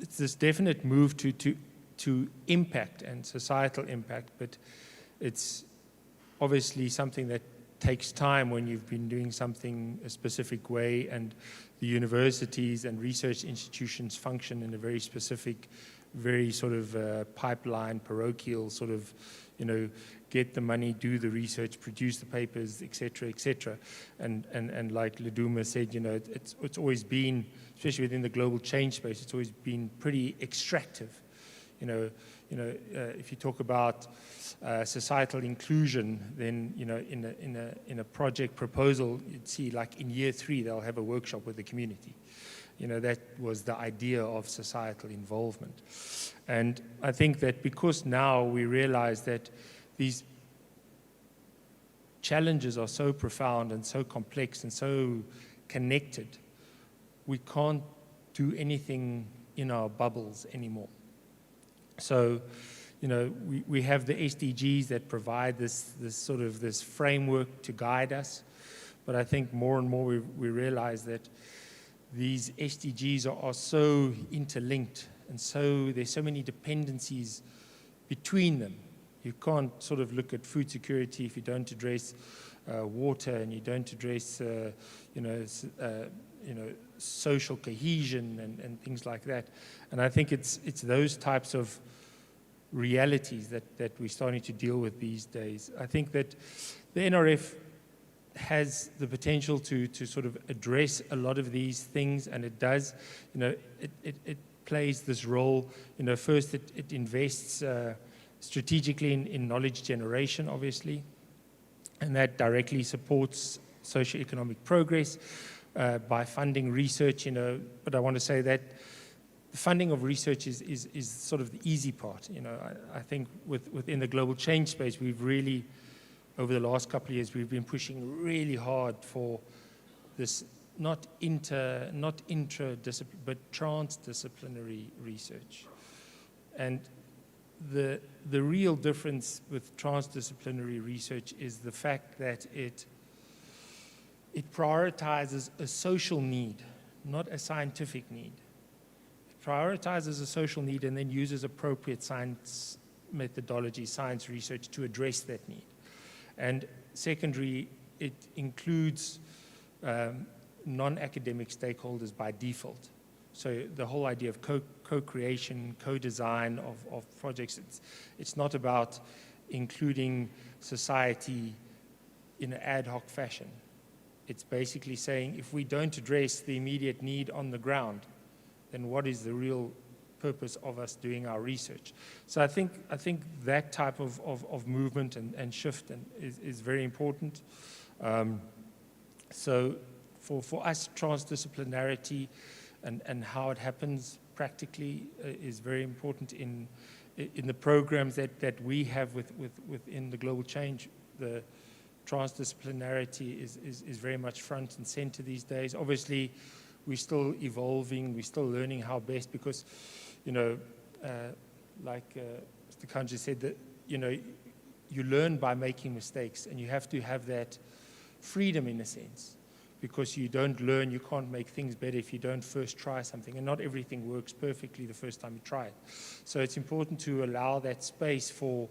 it's this definite move to impact and societal impact, but it's obviously something that takes time when you've been doing something a specific way, and the universities and research institutions function in a very specific, very sort of pipeline, parochial sort of, you know, get the money, do the research, produce the papers, et cetera, and like Leduma said, you know, it's always been, especially within the global change space, it's always been pretty extractive. You know, if you talk about societal inclusion, then, you know, in a project proposal, you'd see like in year 3 they'll have a workshop with the community. That was the idea of societal involvement. And I think that because now we realize that these challenges are so profound and so complex and so connected, we can't do anything in our bubbles anymore. So, we have the SDGs that provide this framework to guide us, but I think more and more we realize that these SDGs are so interlinked, and so there's so many dependencies between them. You can't sort of look at food security if you don't address water, and you don't address social cohesion and things like that. And I think it's those types of realities that we're starting to deal with these days. I think that the NRF has the potential to sort of address a lot of these things, and it does. It plays this role. First it invests strategically in knowledge generation, obviously, and that directly supports socioeconomic progress by funding research. But I want to say that the funding of research is sort of the easy part. I think within the global change space, we've really, over the last couple of years, we've been pushing really hard for this not intradisciplinary, but transdisciplinary research. And the real difference with transdisciplinary research is the fact that it prioritizes a social need, not a scientific need. It prioritizes a social need and then uses appropriate science methodology, science research to address that need. And secondary, it includes non-academic stakeholders by default. So the whole idea of co-creation, co-design of projects, it's not about including society in an ad hoc fashion. It's basically saying, if we don't address the immediate need on the ground, then what is the real purpose of us doing our research? So I think that type of movement and shift is very important. So for us, transdisciplinarity and how it happens practically is very important in the programs that we have within the global change. The transdisciplinarity is very much front and center these days. Obviously, we're still evolving, we're still learning how best, because, like Mr. Kanji said, that, you learn by making mistakes, and you have to have that freedom in a sense, because you don't learn, you can't make things better if you don't first try something, and not everything works perfectly the first time you try it. So it's important to allow that space for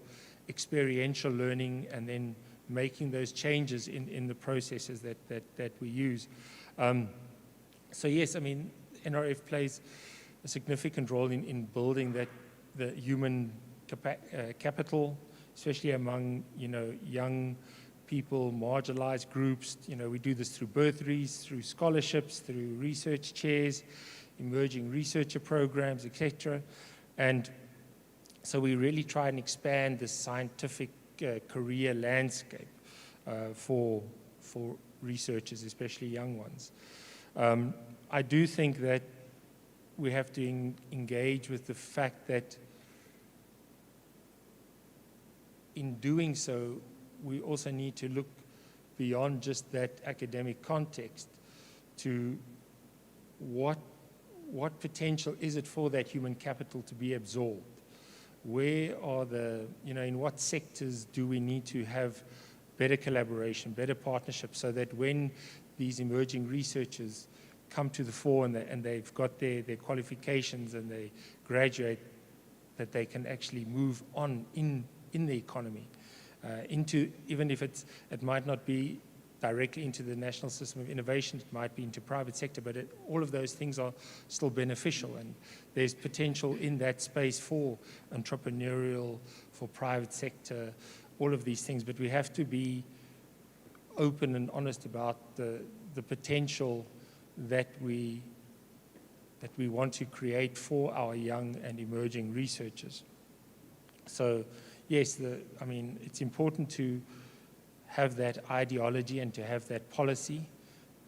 experiential learning and then making those changes in the processes that we use. So yes, I mean, NRF plays a significant role in building the human capital, especially among young people, marginalized groups. We do this through bursaries, through scholarships, through research chairs, emerging researcher programs, etc. And so we really try and expand the scientific career landscape for researchers, especially young ones. I do think that we have to engage with the fact that in doing so, we also need to look beyond just that academic context to what potential is it for that human capital to be absorbed? Where are in what sectors do we need to have better collaboration, better partnership, so that when these emerging researchers come to the fore and they've got their qualifications and they graduate, that they can actually move on in the economy, into, even if it might not be directly into the national system of innovation, it might be into private sector, but all of those things are still beneficial, and there's potential in that space for entrepreneurial, for private sector, all of these things, but we have to be open and honest about the potential that we want to create for our young and emerging researchers. So yes, it's important to have that ideology and to have that policy,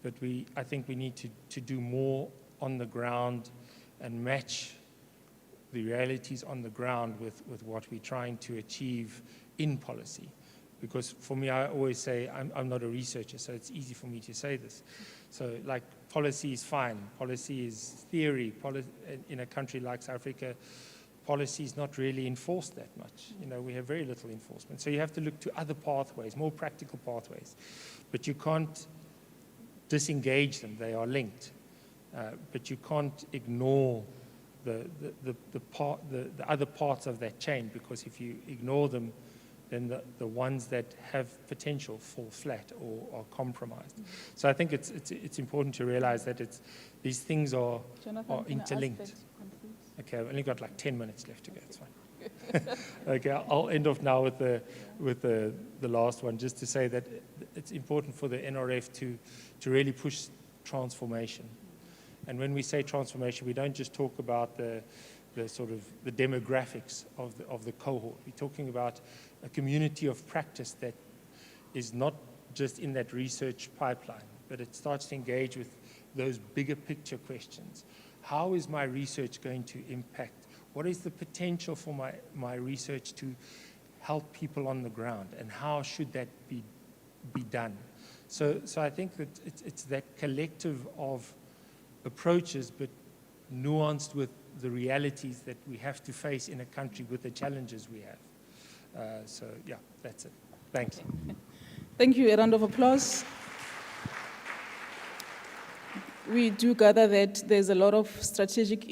but I think we need to do more on the ground and match the realities on the ground with what we're trying to achieve in policy. Because for me, I always say, I'm not a researcher, so it's easy for me to say this. So like, policy is fine. Policy is theory. In a country like South Africa, policy is not really enforced that much. You know, we have very little enforcement. So you have to look to other pathways, more practical pathways. But you can't disengage them. They are linked. But you can't ignore the other parts of that chain, because if you ignore them, then the ones that have potential fall flat or are compromised. So I think it's important to realize that these things are interlinked. Okay, I've only got like 10 minutes left to go. It's fine. Okay, I'll end off now with the last one, just to say that it's important for the NRF to really push transformation. And when we say transformation, we don't just talk about the sort of the demographics of the cohort. We're talking about a community of practice that is not just in that research pipeline, but it starts to engage with those bigger picture questions. How is my research going to impact? What is the potential for my research to help people on the ground, and how should that be done? So I think that it's that collective of approaches, but nuanced with the realities that we have to face in a country with the challenges we have. So yeah, that's it. Thanks. Thank you. A round of applause. We do gather that there's a lot of strategic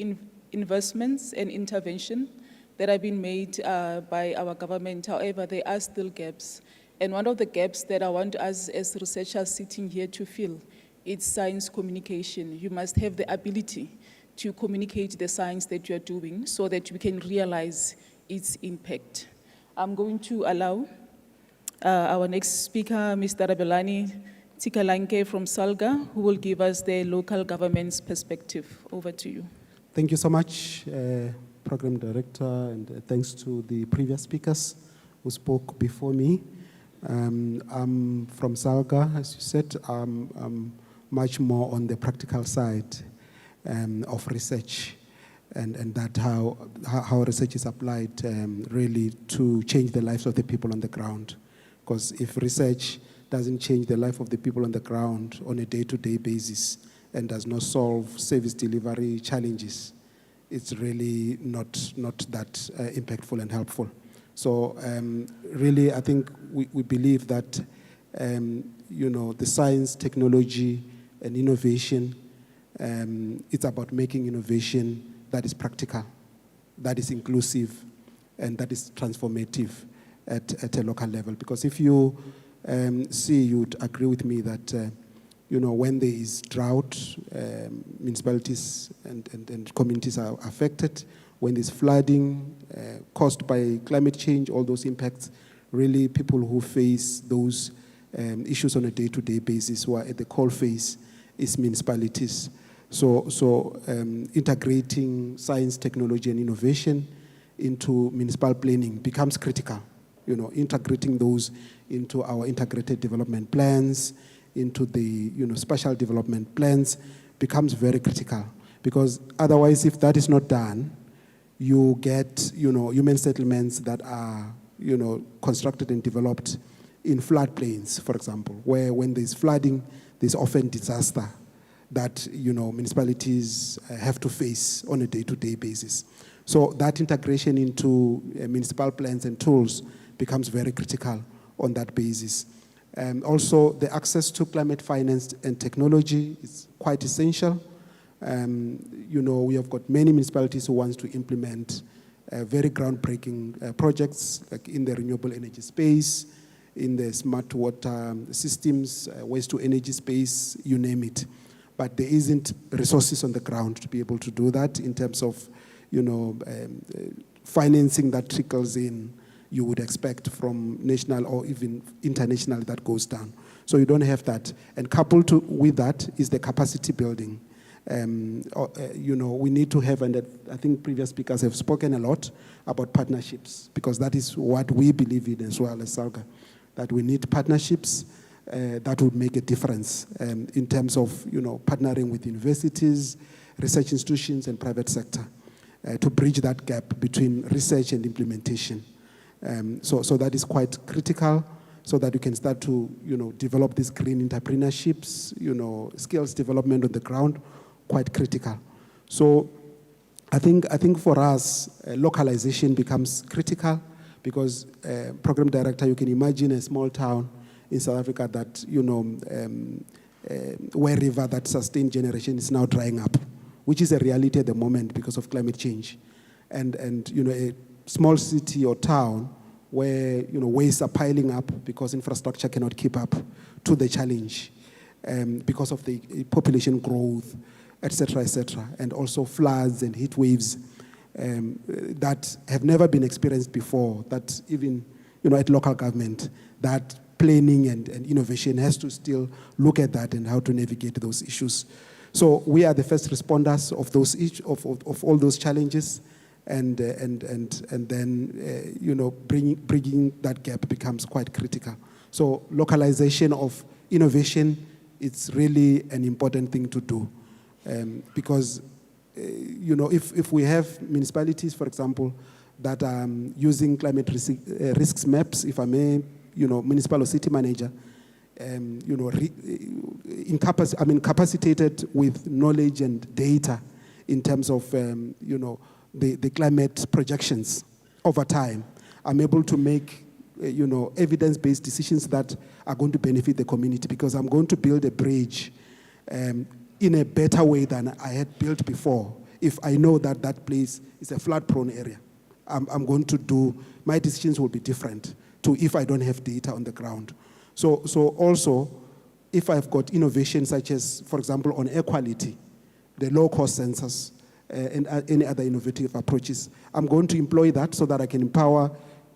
investments and intervention that have been made by our government. However, there are still gaps. And one of the gaps that I want us as researchers sitting here to fill is science communication. You must have the ability to communicate the science that you're doing so that we can realize its impact. I'm going to allow our next speaker, Mr. Rabelani Tikalanke from Salga, who will give us the local government's perspective. Over to you. Thank you so much, Program Director, and thanks to the previous speakers who spoke before me. I'm from Salga, as you said. I'm much more on the practical side of research, and that how research is applied really to change the lives of the people on the ground. Because if research doesn't change the life of the people on the ground on a day-to-day basis and does not solve service delivery challenges, it's really not that impactful and helpful. So really, I think we believe that the science, technology, and innovation, it's about making innovation that is practical, that is inclusive, and that is transformative at a local level. Because if you you'd agree with me that when there is drought, municipalities and communities are affected. When there's flooding caused by climate change, all those impacts, really people who face those issues on a day-to-day basis, who are at the coalface, is municipalities. So integrating science, technology, and innovation into municipal planning becomes critical. Integrating those into our integrated development plans, into the special development plans becomes very critical. Because otherwise, if that is not done, you get human settlements that are constructed and developed in floodplains, for example, where when there's flooding, there's often disaster that municipalities have to face on a day-to-day basis. So that integration into municipal plans and tools becomes very critical on that basis. Also, the access to climate finance and technology is quite essential. We have got many municipalities who want to implement very groundbreaking projects, like in the renewable energy space, in the smart water systems, waste to energy space, you name it. But there isn't resources on the ground to be able to do that in terms of, financing that trickles in. You would expect from national or even international that goes down. So you don't have that. And coupled with that is the capacity building. We need to have, and I think previous speakers have spoken a lot about partnerships, because that is what we believe in as well as Salga, that we need partnerships that would make a difference in terms of, partnering with universities, research institutions and private sector to bridge that gap between research and implementation. So that is quite critical, so that you can start to, develop these green entrepreneurships, skills development on the ground, quite critical. So I think for us, localization becomes critical, because program director, you can imagine a small town in South Africa that, where river that sustained generation is now drying up, which is a reality at the moment because of climate change. And a small city or town where, wastes are piling up because infrastructure cannot keep up to the challenge, because of the population growth, et cetera, and also floods and heat waves that have never been experienced before, that even, at local government, that planning and innovation has to still look at that and how to navigate those issues. So we are the first responders of those of all those challenges, and then bringing that gap becomes quite critical. So localization of innovation, it's really an important thing to do, because if we have municipalities, for example, that are using climate risks maps, if I may, municipal or city manager, capacitated with knowledge and data in terms of, the climate projections over time, I'm able to make, evidence-based decisions that are going to benefit the community, because I'm going to build a bridge in a better way than I had built before. If I know that that place is a flood-prone area, I'm going to do, my decisions will be different to if I don't have data on the ground. So also, if I've got innovation such as, for example, on air quality, the low-cost sensors, and any other innovative approaches, I'm going to employ that so that I can empower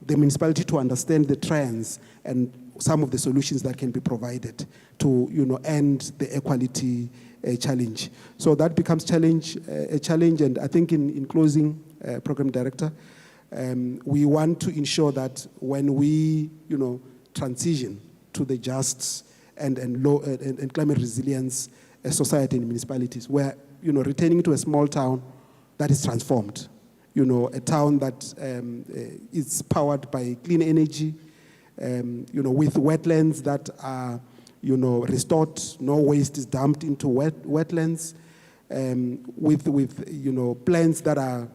the municipality to understand the trends and some of the solutions that can be provided to, end the air quality challenge. So that becomes a challenge, and I think in closing, Program Director, we want to ensure that when we, transition to the just and climate resilience society in municipalities, we're, returning to a small town that is transformed, a town that is powered by clean energy, with wetlands that are, restored, no waste is dumped into wetlands, with plants that are,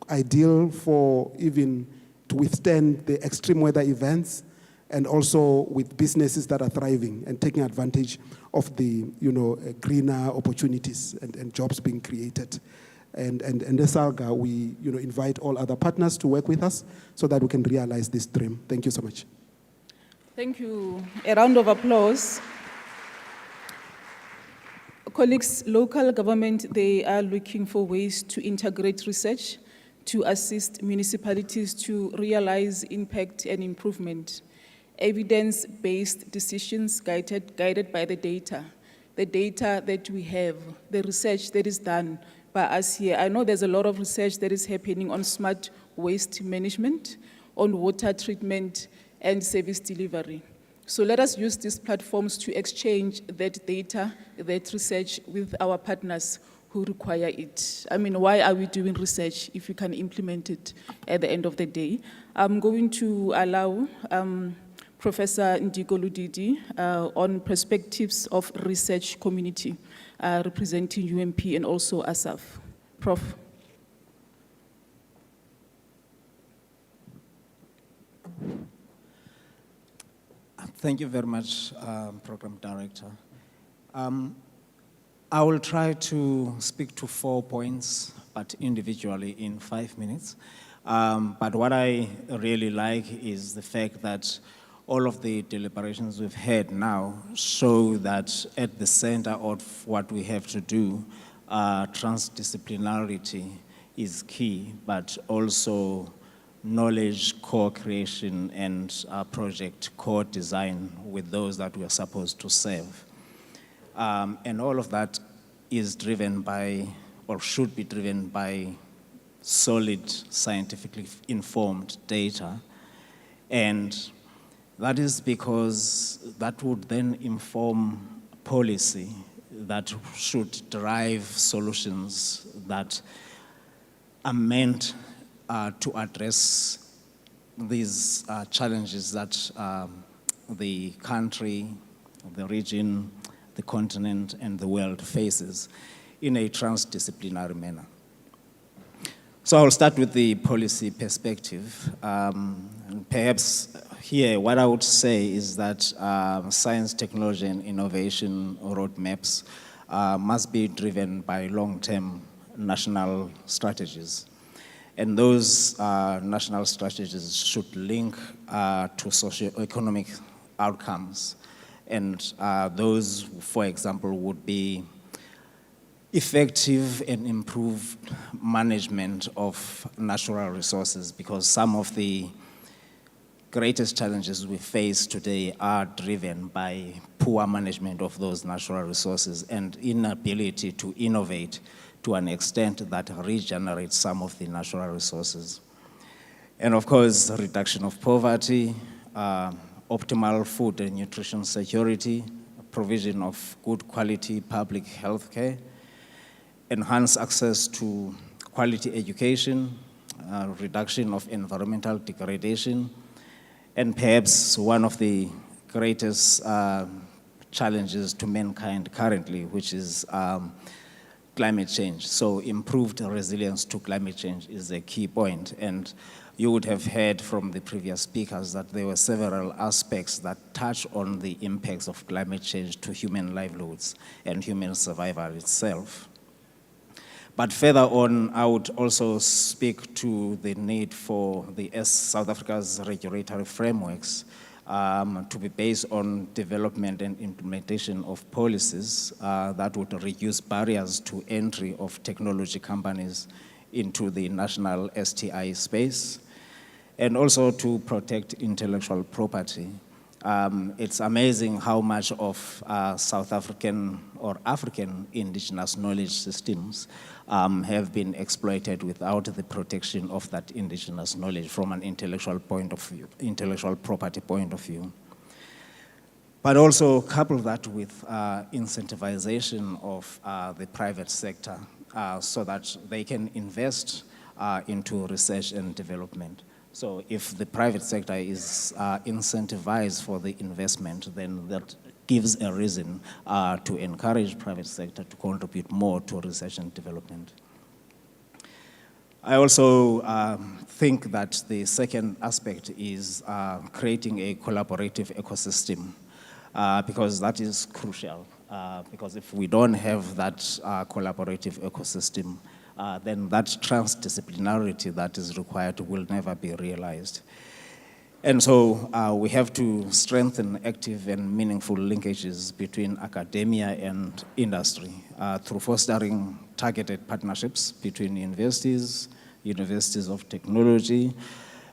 ideal for even to withstand the extreme weather events, and also with businesses that are thriving and taking advantage of the, greener opportunities and jobs being created. And as SALGA, we, invite all other partners to work with us so that we can realize this dream. Thank you so much. Thank you. A round of applause. Colleagues, local government, they are looking for ways to integrate research to assist municipalities to realize impact and improvement. Evidence-based decisions guided by the data that we have, the research that is done by us here. I know there's a lot of research that is happening on smart waste management, on water treatment, and service delivery. So let us use these platforms to exchange that data, that research with our partners who require it. I mean, why are we doing research if we can implement it at the end of the day? I'm going to allow Professor Ndiko Ludidi on perspectives of research community, representing UMP and also ASAF. Prof. Thank you very much, Program Director. I will try to speak to 4 points, but individually in 5 minutes. But what I really like is the fact that all of the deliberations we've had now show that at the center of what we have to do, transdisciplinarity is key, but also knowledge co-creation and project co-design with those that we are supposed to serve. And all of that is driven by, or should be driven by, solid, scientifically informed data. And that is because that would then inform policy that should drive solutions that are meant to address these challenges that the country, the region, the continent, and the world faces in a transdisciplinary manner. So I'll start with the policy perspective. And perhaps here, what I would say is that science, technology, and innovation roadmaps must be driven by long-term national strategies. And those national strategies should link to socio-economic outcomes. And those, for example, would be effective and improved management of natural resources, because some of the greatest challenges we face today are driven by poor management of those natural resources and inability to innovate to an extent that regenerates some of the natural resources. And of course, reduction of poverty, optimal food and nutrition security, provision of good quality public health care, enhance access to quality education, reduction of environmental degradation, and perhaps one of the greatest challenges to mankind currently, which is climate change. So improved resilience to climate change is a key point. And you would have heard from the previous speakers that there were several aspects that touch on the impacts of climate change to human livelihoods and human survival itself. But further on, I would also speak to the need for the South Africa's regulatory frameworks to be based on development and implementation of policies that would reduce barriers to entry of technology companies into the national STI space, and also to protect intellectual property. It's amazing how much of South African or African indigenous knowledge systems have been exploited without the protection of that indigenous knowledge from an intellectual point of view, intellectual property point of view. But also couple that with incentivization of the private sector so that they can invest into research and development. So if the private sector is incentivized for the investment, then that gives a reason to encourage private sector to contribute more to research and development. I also think that the second aspect is creating a collaborative ecosystem, because that is crucial. Because if we don't have that collaborative ecosystem, then that transdisciplinarity that is required will never be realized. And so we have to strengthen active and meaningful linkages between academia and industry through fostering targeted partnerships between universities, universities of technology,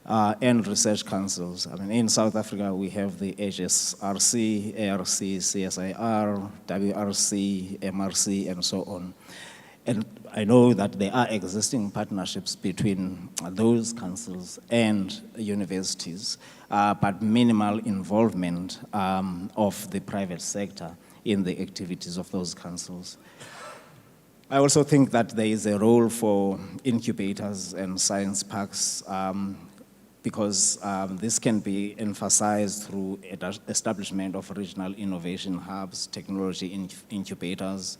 and research councils. I mean, in South Africa, we have the HSRC, ARC, CSIR, WRC, MRC, and so on. And I know that there are existing partnerships between those councils and universities, but minimal involvement of the private sector in the activities of those councils. I also think that there is a role for incubators and science parks because this can be emphasized through establishment of regional innovation hubs, technology incubators,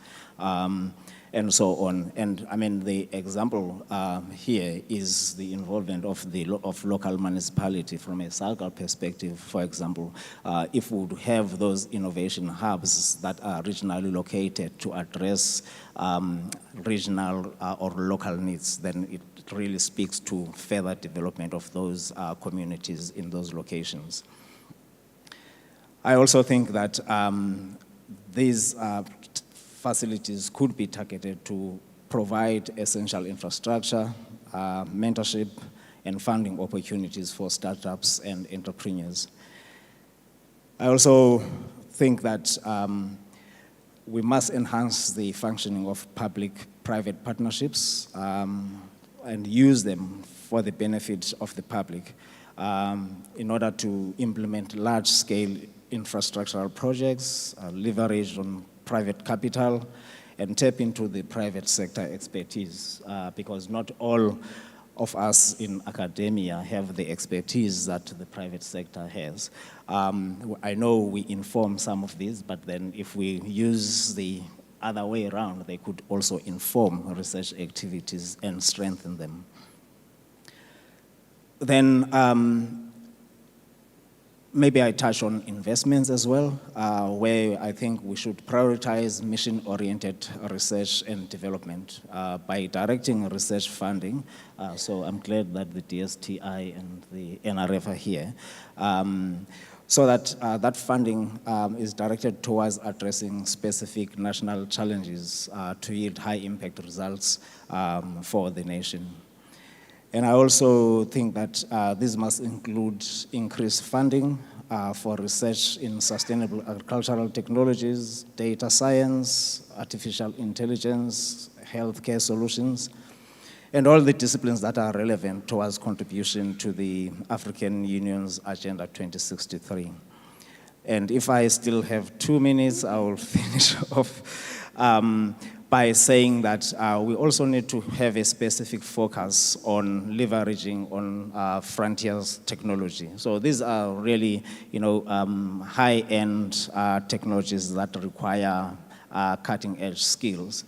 and so on. And I mean, the example here is the involvement of local municipality from a SALGA perspective. For example, if we would have those innovation hubs that are regionally located to address regional or local needs, then it really speaks to further development of those communities in those locations. I also think that these facilities could be targeted to provide essential infrastructure, mentorship, and funding opportunities for startups and entrepreneurs. I also think that we must enhance the functioning of public-private partnerships and use them for the benefit of the public in order to implement large-scale infrastructural projects, leverage on private capital and tap into the private sector expertise, because not all of us in academia have the expertise that the private sector has. I know we inform some of these, but then if we use the other way around, they could also inform research activities and strengthen them. Then maybe I touch on investments as well, where I think we should prioritize mission-oriented research and development by directing research funding. So I'm glad that the DSTI and the NRF are here. So that that funding is directed towards addressing specific national challenges to yield high-impact results for the nation. And I also think that this must include increased funding for research in sustainable agricultural technologies, data science, artificial intelligence, healthcare solutions, and all the disciplines that are relevant towards contribution to the African Union's Agenda 2063. And if I still have 2 minutes, I will finish off by saying that we also need to have a specific focus on leveraging on frontiers technology. So these are really, high-end technologies that require cutting-edge skills.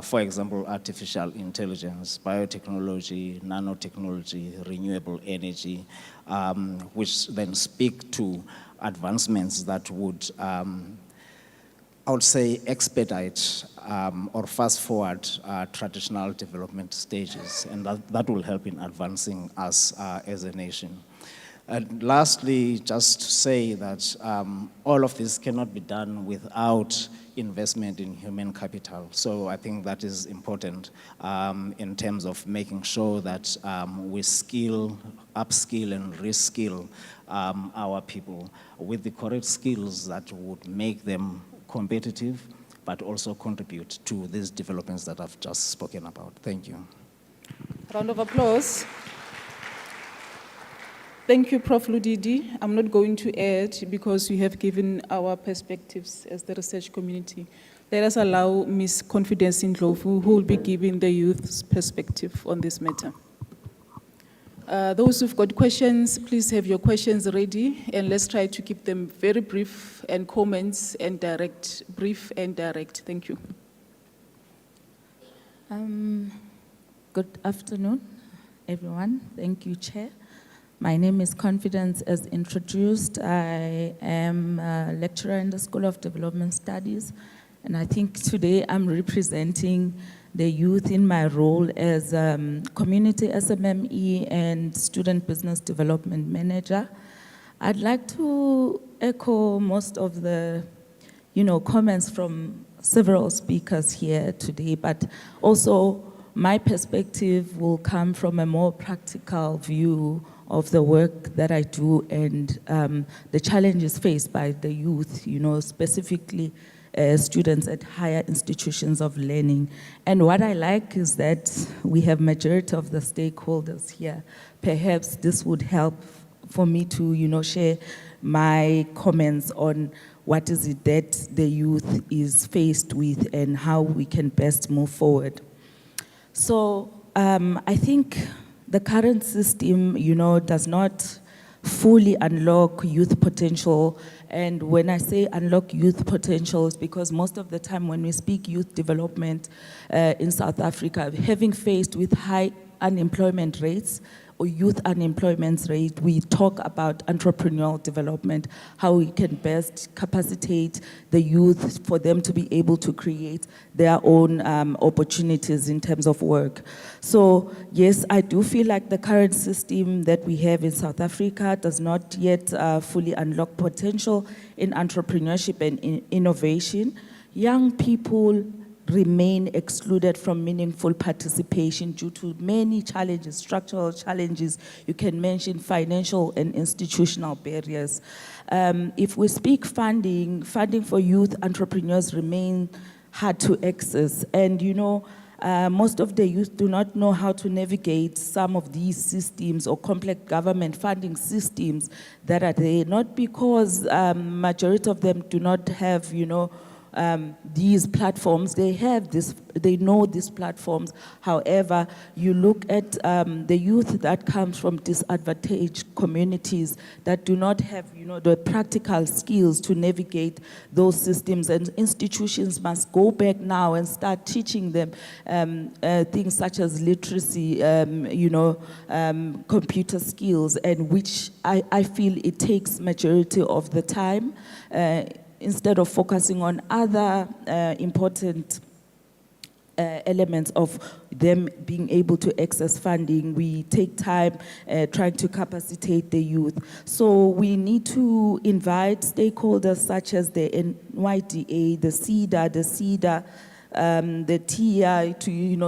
For example, artificial intelligence, biotechnology, nanotechnology, renewable energy, which then speak to advancements that would, I would say, expedite or fast forward traditional development stages, and that will help in advancing us as a nation. And lastly, just to say that all of this cannot be done without investment in human capital. So I think that is important in terms of making sure that we upskill and reskill our people with the correct skills that would make them competitive, but also contribute to these developments that I've just spoken about. Thank you. Round of applause. Thank you, Prof. Ludidi. I'm not going to add because you have given our perspectives as the research community. Let us allow Ms. Confidence Ndlovu, who will be giving the youth's perspective on this matter. Those who've got questions, please have your questions ready, and let's try to keep them very brief and comments and direct, brief and direct. Thank you. Good afternoon, everyone. Thank you, Chair. My name is Confidence, as introduced. I am a lecturer in the School of Development Studies, and I think today I'm representing the youth in my role as Community SMME and Student Business Development Manager. I'd like to echo most of the comments from several speakers here today, but also my perspective will come from a more practical view of the work that I do and the challenges faced by the youth, specifically students at higher institutions of learning. And what I like is that we have majority of the stakeholders here. Perhaps this would help for me to, share my comments on what is it that the youth is faced with and how we can best move forward. So I think the current system, does not fully unlock youth potential. And when I say unlock youth potential, it's because most of the time when we speak youth development in South Africa, having faced with high unemployment rates or youth unemployment rate, we talk about entrepreneurial development, how we can best capacitate the youth for them to be able to create their own opportunities in terms of work. So yes, I do feel like the current system that we have in South Africa does not yet fully unlock potential in entrepreneurship and in innovation. Young people remain excluded from meaningful participation due to many challenges, structural challenges. You can mention financial and institutional barriers. If we speak funding for youth entrepreneurs remain hard to access. And most of the youth do not know how to navigate some of these systems or complex government funding systems that are there, not because majority of them do not have, these platforms. They have this, they know these platforms. However, you look at the youth that comes from disadvantaged communities that do not have, the practical skills to navigate those systems, and institutions must go back now and start teaching them things such as literacy, computer skills, and which I feel it takes majority of the time, instead of focusing on other important elements of them being able to access funding. We take time trying to capacitate the youth. So we need to invite stakeholders such as the NYDA, the CEDA, the TI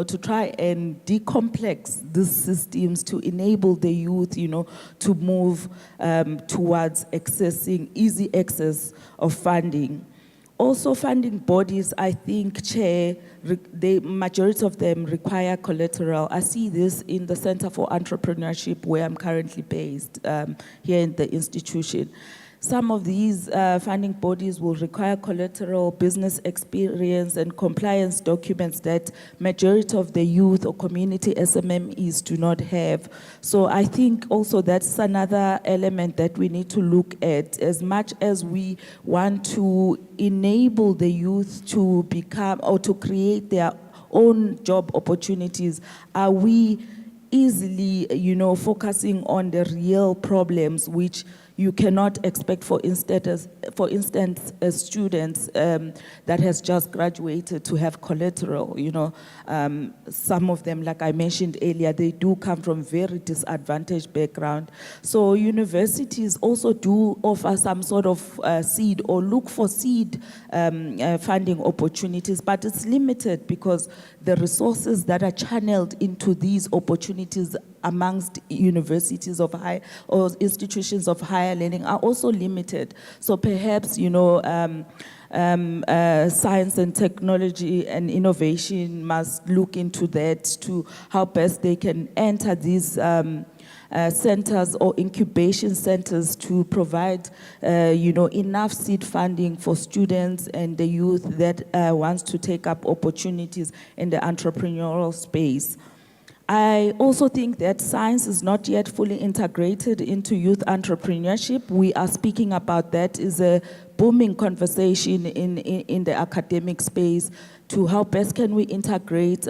to try and decomplex these systems to enable the youth, to move towards accessing easy access of funding. Also, funding bodies, I think, Chair, the majority of them require collateral. I see this in the Center for Entrepreneurship, where I'm currently based, here in the institution. Some of these funding bodies will require collateral, business experience, and compliance documents that majority of the youth or community SMMEs do not have. So I think also that's another element that we need to look at. As much as we want to enable the youth to become or to create their own job opportunities, are we easily, focusing on the real problems which you cannot expect, for instance, students that has just graduated to have collateral. Some of them, like I mentioned earlier, they do come from very disadvantaged background. So universities also do offer some sort of seed or look for seed funding opportunities, but it's limited because the resources that are channeled into these opportunities amongst universities of high or institutions of higher learning are also limited. So perhaps, science and technology and innovation must look into that, to how best they can enter these centers or incubation centers to provide, enough seed funding for students and the youth that wants to take up opportunities in the entrepreneurial space. I also think that science is not yet fully integrated into youth entrepreneurship. We are speaking about that. Is a booming conversation in the academic space to how best can we integrate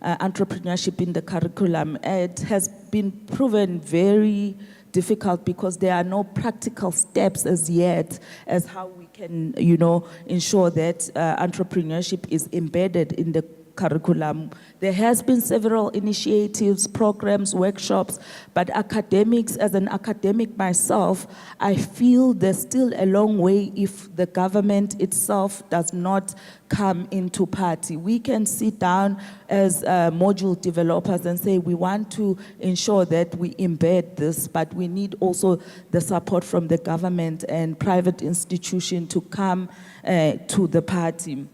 entrepreneurship in the curriculum. It has been proven very difficult because there are no practical steps as yet as how we can, ensure that entrepreneurship is embedded in the curriculum. There has been several initiatives, programs, workshops, but academics, as an academic myself, I feel there's still a long way if the government itself does not come into party. We can sit down as module developers and say we want to ensure that we embed this, but we need also the support from the government and private institution to come to the party.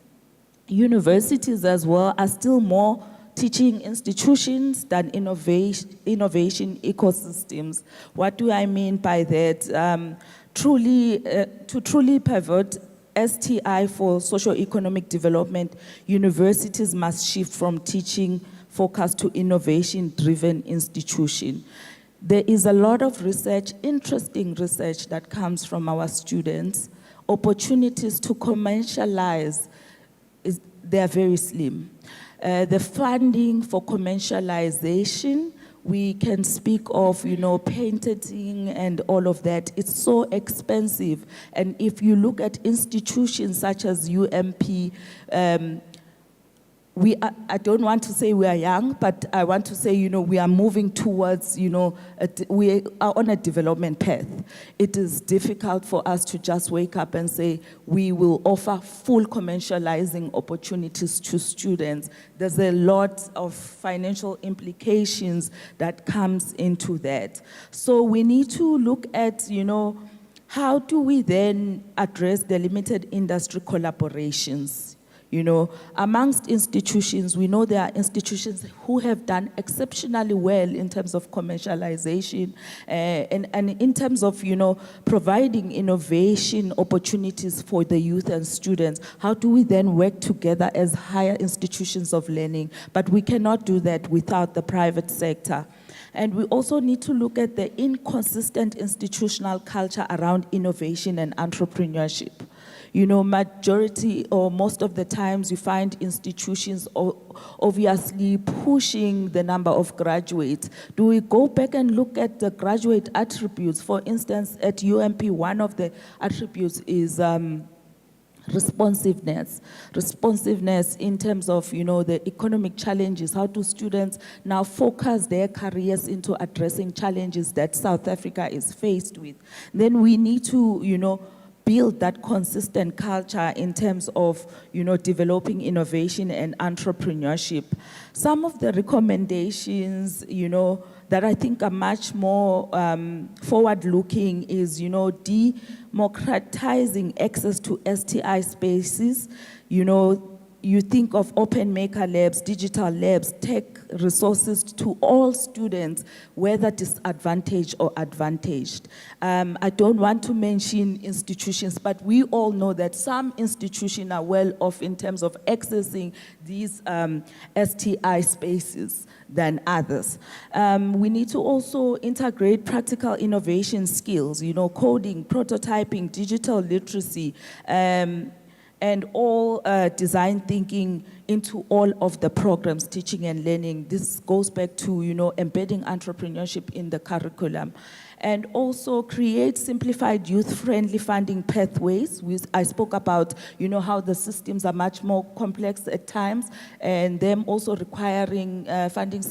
Universities as well are still more teaching institutions than innovation ecosystems. What do I mean by that? To truly pivot STI for socio-economic development, universities must shift from teaching focused to innovation-driven institution. There is a lot of research, interesting research that comes from our students. Opportunities to commercialize, they are very slim. The funding for commercialization, we can speak of, patenting and all of that. It's so expensive. And if you look at institutions such as UMP, I don't want to say we are young, but I want to say, we are moving towards, we are on a development path. It is difficult for us to just wake up and say, we will offer full commercializing opportunities to students. There's a lot of financial implications that comes into that. So we need to look at, how do we then address the limited industry collaborations? Amongst institutions, we know there are institutions who have done exceptionally well in terms of commercialization and in terms of, providing innovation opportunities for the youth and students. How do we then work together as higher institutions of learning? But we cannot do that without the private sector. And we also need to look at the inconsistent institutional culture around innovation and entrepreneurship. Majority or most of the times you find institutions obviously pushing the number of graduates. Do we go back and look at the graduate attributes? For instance, at UMP, one of the attributes is responsiveness in terms of, the economic challenges. How do students now focus their careers into addressing challenges that South Africa is faced with? Then we need to, build that consistent culture in terms of, developing innovation and entrepreneurship. Some of the recommendations, that I think are much more forward-looking is, democratizing access to STI spaces. You think of open maker labs, digital labs, tech resources to all students, whether disadvantaged or advantaged. I don't want to mention institutions, but we all know that some institutions are well off in terms of accessing these STI spaces than others. We need to also integrate practical innovation skills, coding, prototyping, digital literacy, and all design thinking into all of the programs, teaching and learning. This goes back to, embedding entrepreneurship in the curriculum. And also create simplified youth-friendly funding pathways. I spoke about, how the systems are much more complex at times, and them also requiring funding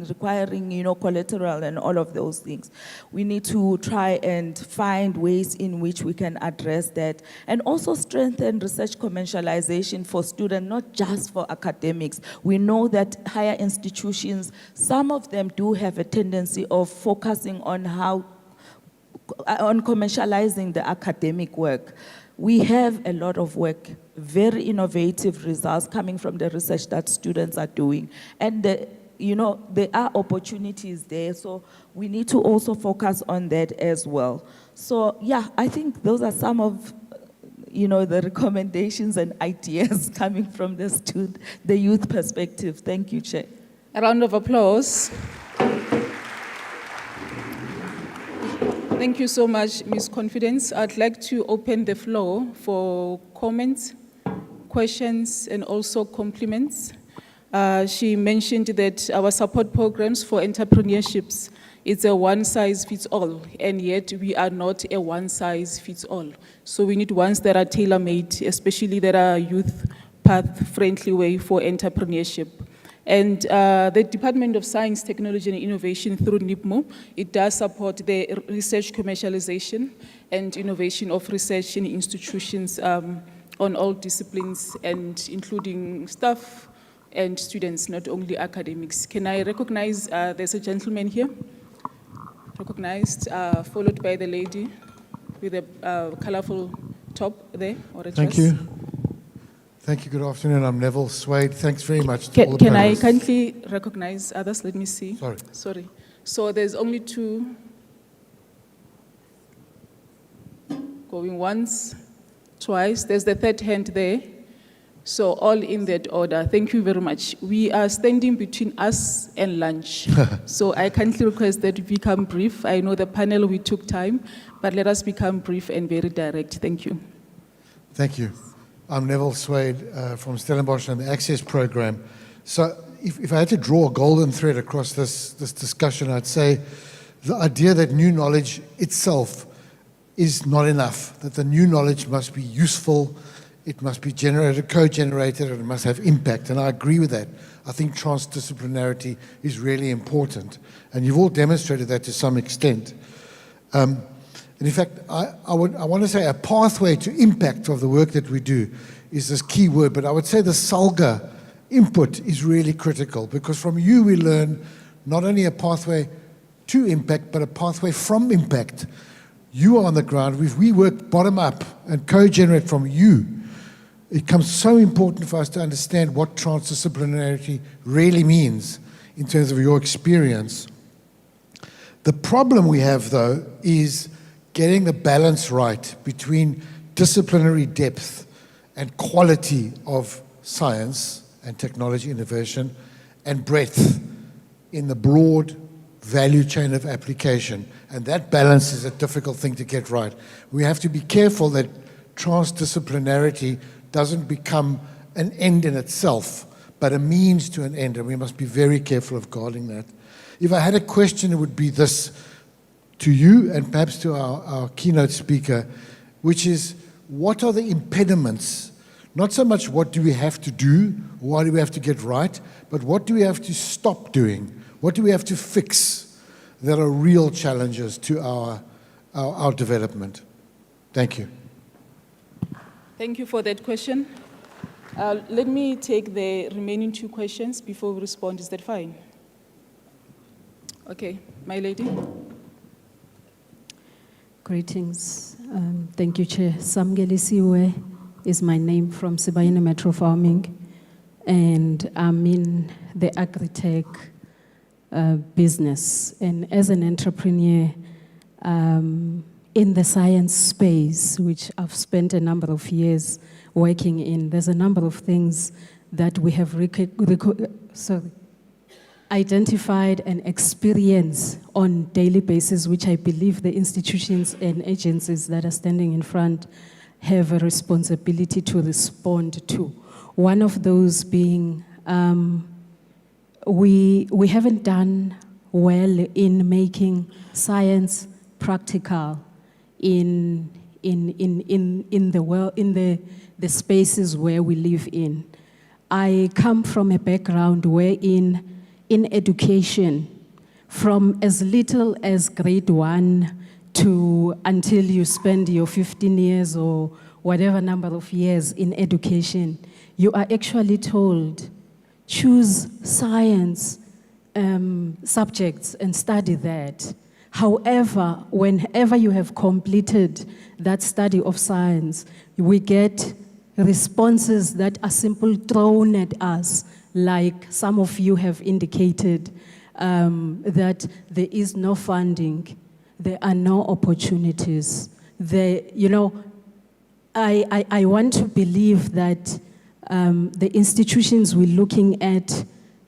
requiring, collateral and all of those things. We need to try and find ways in which we can address that, and also strengthen research commercialization for students, not just for academics. We know that higher institutions, some of them do have a tendency of focusing on commercializing the academic work. We have a lot of work, very innovative results coming from the research that students are doing. And there are opportunities there, so we need to also focus on that as well. So yeah, I think those are some of the recommendations and ideas coming from the youth perspective. Thank you, Chair. A round of applause. Thank you so much, Ms. Confidence. I'd like to open the floor for comments, questions, and also compliments. She mentioned that our support programs for entrepreneurships, it's a one-size-fits-all, and yet we are not a one-size-fits-all. So we need ones that are tailor-made, especially that are youth path-friendly way for entrepreneurship. And the Department of Science, Technology and Innovation through NIPMO, it does support the research commercialization and innovation of research in institutions on all disciplines, and including staff and students, not only academics. Can I recognize, there's a gentleman here, recognized, followed by the lady with a colorful top there, or a dress. Thank you. Thank you. Good afternoon. I'm Neville Swade. Thanks very much to all the Can I panelists. kindly recognize others? Let me see. Sorry. So there's only two going once, twice. There's the third hand there. So all in that order. Thank you very much. We are standing between us and lunch. So I kindly request that we become brief. I know the panel, we took time, but let us become brief and very direct. Thank you. Thank you. I'm Neville Swade from Stellenbosch and the Access Program. So if I had to draw a golden thread across this discussion, I'd say the idea that new knowledge itself is not enough, that the new knowledge must be useful, it must be generated, co-generated, and it must have impact. And I agree with that. I think transdisciplinarity is really important. And you've all demonstrated that to some extent. And in fact, I want to say a pathway to impact of the work that we do is this key word, but I would say the SALGA input is really critical, because from you we learn not only a pathway to impact, but a pathway from impact. You are on the ground. We work bottom up and co-generate from you it becomes so important for us to understand what transdisciplinarity really means in terms of your experience. The problem we have, though, is getting the balance right between disciplinary depth and quality of science and technology innovation and breadth in the broad value chain of application. And that balance is a difficult thing to get right. We have to be careful that transdisciplinarity doesn't become an end in itself, but a means to an end, and we must be very careful of guarding that. If I had a question, it would be this to you and perhaps to our keynote speaker, which is, what are the impediments? Not so much what do we have to do, what do we have to get right, but what do we have to stop doing? What do we have to fix that are real challenges to our development? Thank you. Thank you for that question. Let me take the remaining 2 questions before we respond. Is that fine? Okay, my lady. Greetings. Thank you, Chair. Samgelisiwe is my name, from Sibayeni Metro Farming, and I'm in the agri-tech business. And as an entrepreneur in the science space, which I've spent a number of years working in, there's a number of things that we have identified and experienced on daily basis, which I believe the institutions and agencies that are standing in front have a responsibility to respond to. One of those being, we haven't done well in making science practical in the spaces where we live in. I come from a background wherein in education, from as little as grade 1 to until you spend your 15 years or whatever number of years in education, you are actually told, choose science subjects and study that. However, whenever you have completed that study of science, we get responses that are simply thrown at us, like some of you have indicated, that there is no funding, there are no opportunities. I want to believe that the institutions we're looking at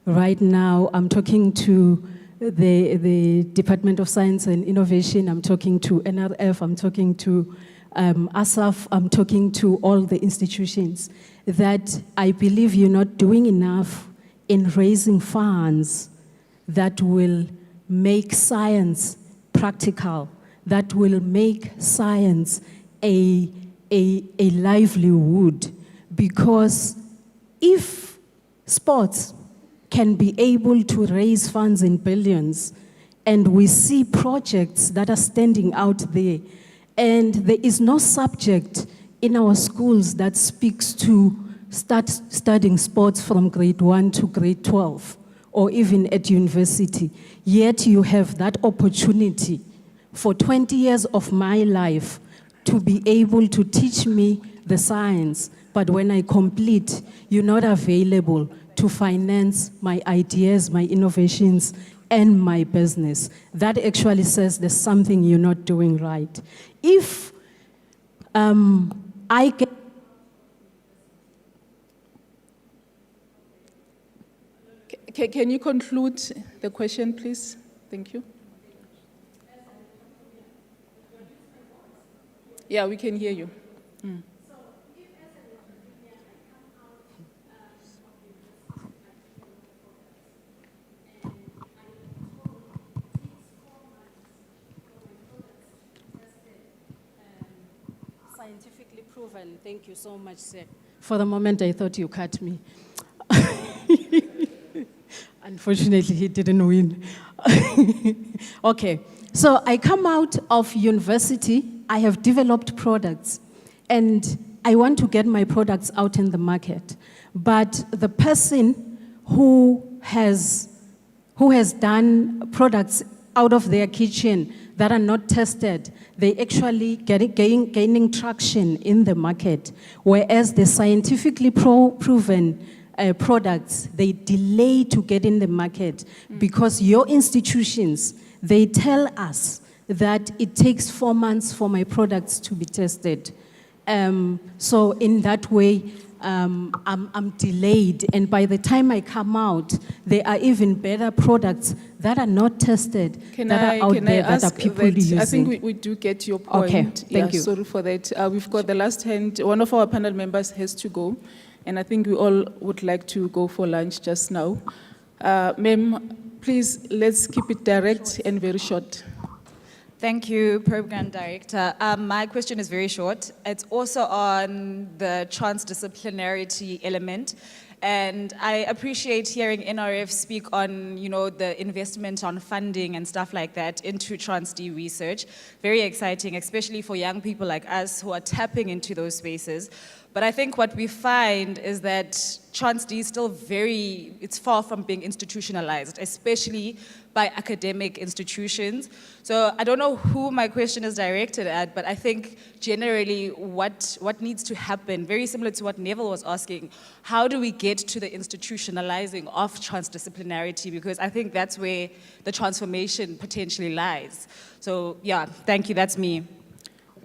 right now, I'm talking to the Department of Science and Innovation, I'm talking to NRF, I'm talking to ASAF, I'm talking to all the institutions, that I believe you're not doing enough in raising funds that will make science practical, that will make science a livelihood. Because if sports can be able to raise funds in billions, and we see projects that are standing out there, and there is no subject in our schools that speaks to start studying sports from grade 1 to grade 12, or even at university, yet you have that opportunity for 20 years of my life to be able to teach me the science, but when I complete, you're not available to finance my ideas, my innovations, and my business. That actually says there's something you're not doing right. If I get... Can you conclude the question, please? Thank you. Yeah, we can hear you. Scientifically proven. Thank you so much, sir. For the moment, I thought you cut me. Unfortunately, he didn't win. Okay, so I come out of university, I have developed products, and I want to get my products out in the market. But the person who has done products out of their kitchen that are not tested, they actually gaining traction in the market, whereas the scientifically proven products, they delay to get in the market because your institutions, they tell us that it takes 4 months for my products to be tested. So in that way, I'm delayed, and by the time I come out, there are even better products that are not tested, that are out there that are people using. I think we do get your point. Okay, thank you. Sorry for that. We've got the last hand. One of our panel members has to go, and I think we all would like to go for lunch just now. Ma'am, please, let's keep it direct and very short. Thank you, Program Director. My question is very short. It's also on the transdisciplinarity element. And I appreciate hearing NRF speak on, the investment on funding and stuff like that into Trans-D research. Very exciting, especially for young people like us who are tapping into those spaces. But I think what we find is that Trans-D is still it's far from being institutionalized, especially by academic institutions. So I don't know who my question is directed at, but I think generally what needs to happen, very similar to what Neville was asking, how do we get to the institutionalizing of transdisciplinarity? Because I think that's where the transformation potentially lies. So yeah, thank you, that's me.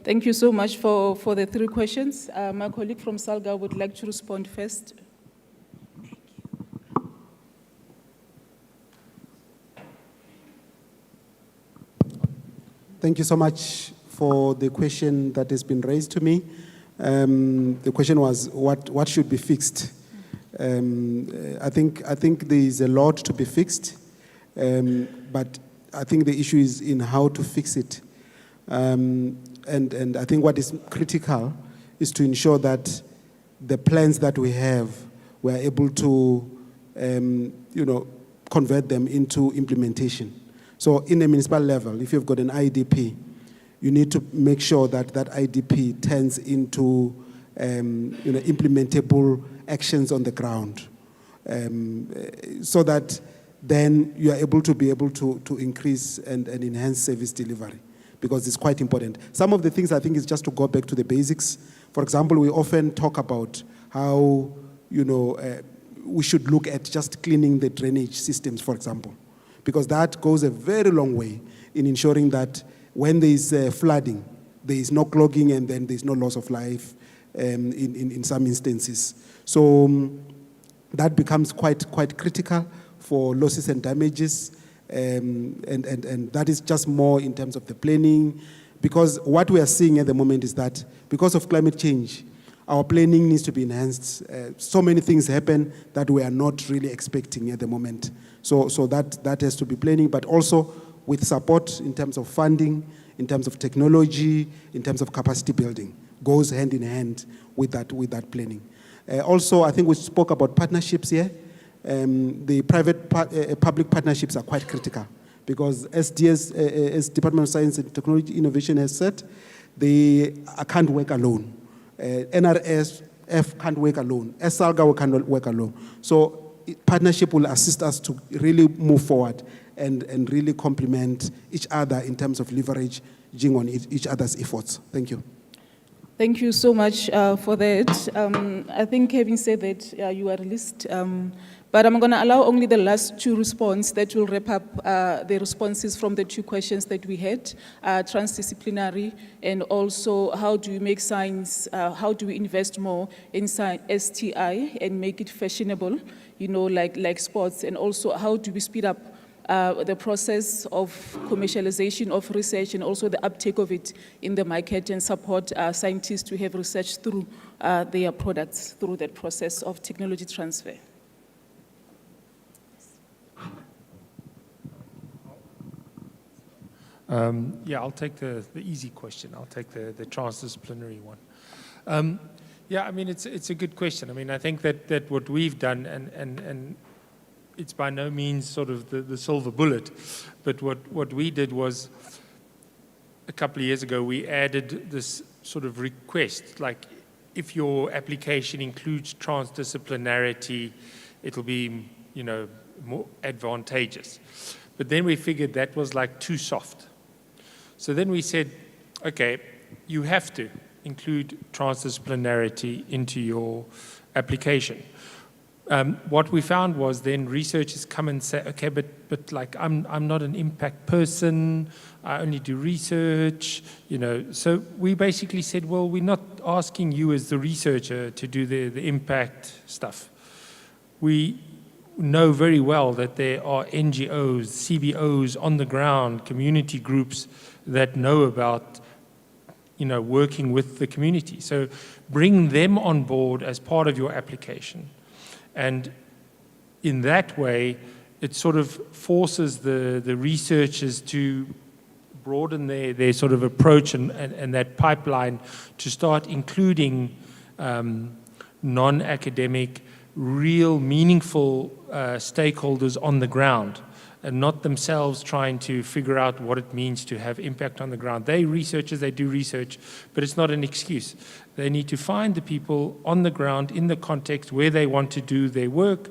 Thank you so much for the 3 questions. My colleague from SALGA would like to respond first. Thank you so much for the question that has been raised to me. The question was, what should be fixed? I think there is a lot to be fixed, but I think the issue is in how to fix it. And I think what is critical is to ensure that the plans that we have, we're able to, convert them into implementation. So in a municipal level, if you've got an IDP, you need to make sure that that IDP turns into, implementable actions on the ground, so that then you are able to increase and enhance service delivery, because it's quite important. Some of the things I think is just to go back to the basics. For example, we often talk about how, we should look at just cleaning the drainage systems, for example, because that goes a very long way in ensuring that when there is flooding, there is no clogging and then there is no loss of life in some instances. So that becomes quite critical for losses and damages. And that is just more in terms of the planning, because what we are seeing at the moment is that because of climate change, our planning needs to be enhanced. So many things happen that we are not really expecting at the moment. So that has to be planning, but also with support in terms of funding, in terms of technology, in terms of capacity building, goes hand in hand with that planning. Also, I think we spoke about partnerships here. The public partnerships are quite critical, because SDS, as Department of Science and Technology Innovation has said, they can't work alone. NRSF can't work alone. SALGA cannot work alone. So partnership will assist us to really move forward and really complement each other in terms of leveraging on each other's efforts. Thank you. Thank you so much for that. I think having said that, you are released. But I'm going to allow only the last 2 responses that will wrap up the responses from the 2 questions that we had, transdisciplinary, and also how do we make science, how do we invest more in STI and make it fashionable, like sports, and also how do we speed up the process of commercialization of research and also the uptake of it in the market, and support scientists to have research through their products, through that process of technology transfer. I'll take the easy question. I'll take the transdisciplinary one. It's a good question. I think that what we've done, and it's by no means sort of the silver bullet, but what we did was, a couple of years ago, we added this sort of request, like if your application includes transdisciplinarity, it'll be, more advantageous. But then we figured that was like too soft. So then we said, okay, you have to include transdisciplinarity into your application. What we found was then researchers come and say, okay, but like I'm not an impact person, I only do research, you know. So we basically said, well, we're not asking you as the researcher to do the impact stuff. We know very well that there are NGOs, CBOs on the ground, community groups that know about, you know, working with the community. So bring them on board as part of your application. And in that way, it sort of forces the researchers to broaden their sort of approach and that pipeline to start including non-academic, real meaningful stakeholders on the ground, and not themselves trying to figure out what it means to have impact on the ground. They researchers, they do research, but it's not an excuse. They need to find the people on the ground in the context where they want to do their work,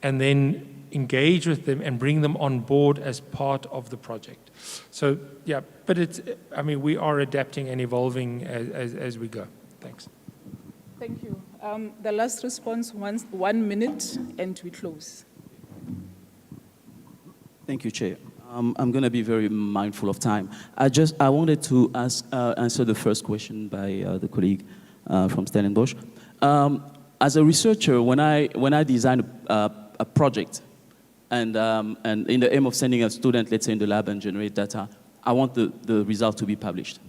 and then engage with them and bring them on board as part of the project. So yeah, but it's, I mean, we are adapting and evolving as we go. Thanks. Thank you. The last response, 1 minute, and we close. Thank you, Chair. I'm going to be very mindful of time. I wanted to answer the first question by the colleague from Stellenbosch. As a researcher, when I design a project, and in the aim of sending a student, let's say in the lab and generate data, I want the result to be published.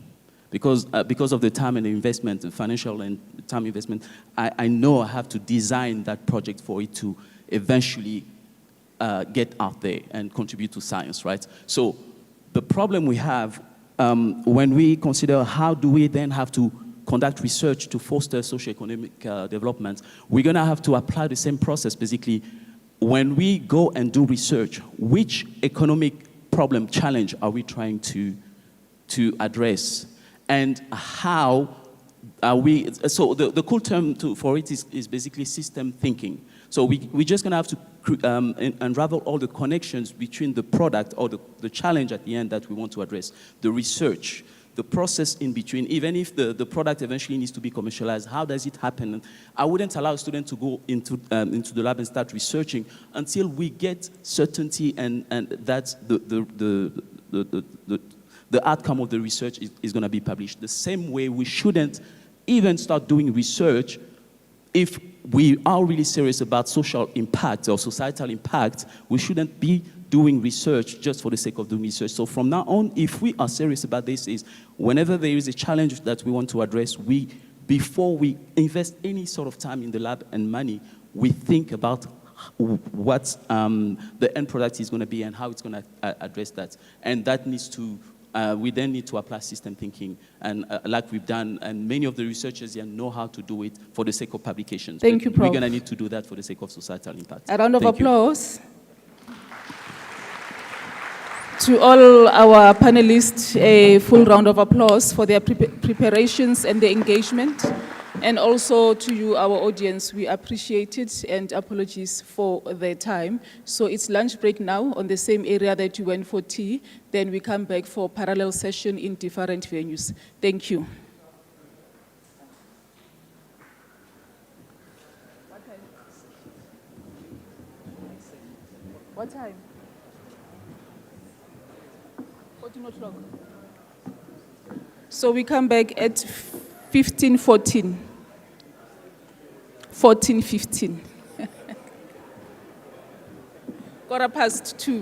Because of the time and the investment, the financial and time investment, I know I have to design that project for it to eventually get out there and contribute to science, right? So the problem we have when we consider how do we then have to conduct research to foster socioeconomic development, we're going to have to apply the same process. Basically, when we go and do research, which economic problem, challenge are we trying to address? And how are we, so the cool term for it is basically system thinking. So we're just going to have to unravel all the connections between the product or the challenge at the end that we want to address, the research, the process in between. Even if the product eventually needs to be commercialized, how does it happen? I wouldn't allow a student to go into the lab and start researching until we get certainty and that the outcome of the research is going to be published. The same way we shouldn't even start doing research if we are really serious about social impact or societal impact. We shouldn't be doing research just for the sake of doing research. So from now on, if we are serious about this, is whenever there is a challenge that we want to address, before we invest any sort of time in the lab and money, we think about what the end product is going to be and how it's going to address that. And that needs to we then need to apply system thinking, and like we've done, and many of the researchers here know how to do it for the sake of publications. Thank you, Prof. We're going to need to do that for the sake of societal impact. A round of Thank you. applause to all our panelists, a full round of applause for their preparations and their engagement. And also to you, our audience, we appreciate it, and apologies for their time. So it's lunch break now on the same area that you went for tea. Then we come back for parallel session in different venues. Thank you. What time? 14 o'clock. So we come back at 15:14. 14:15. 2:15.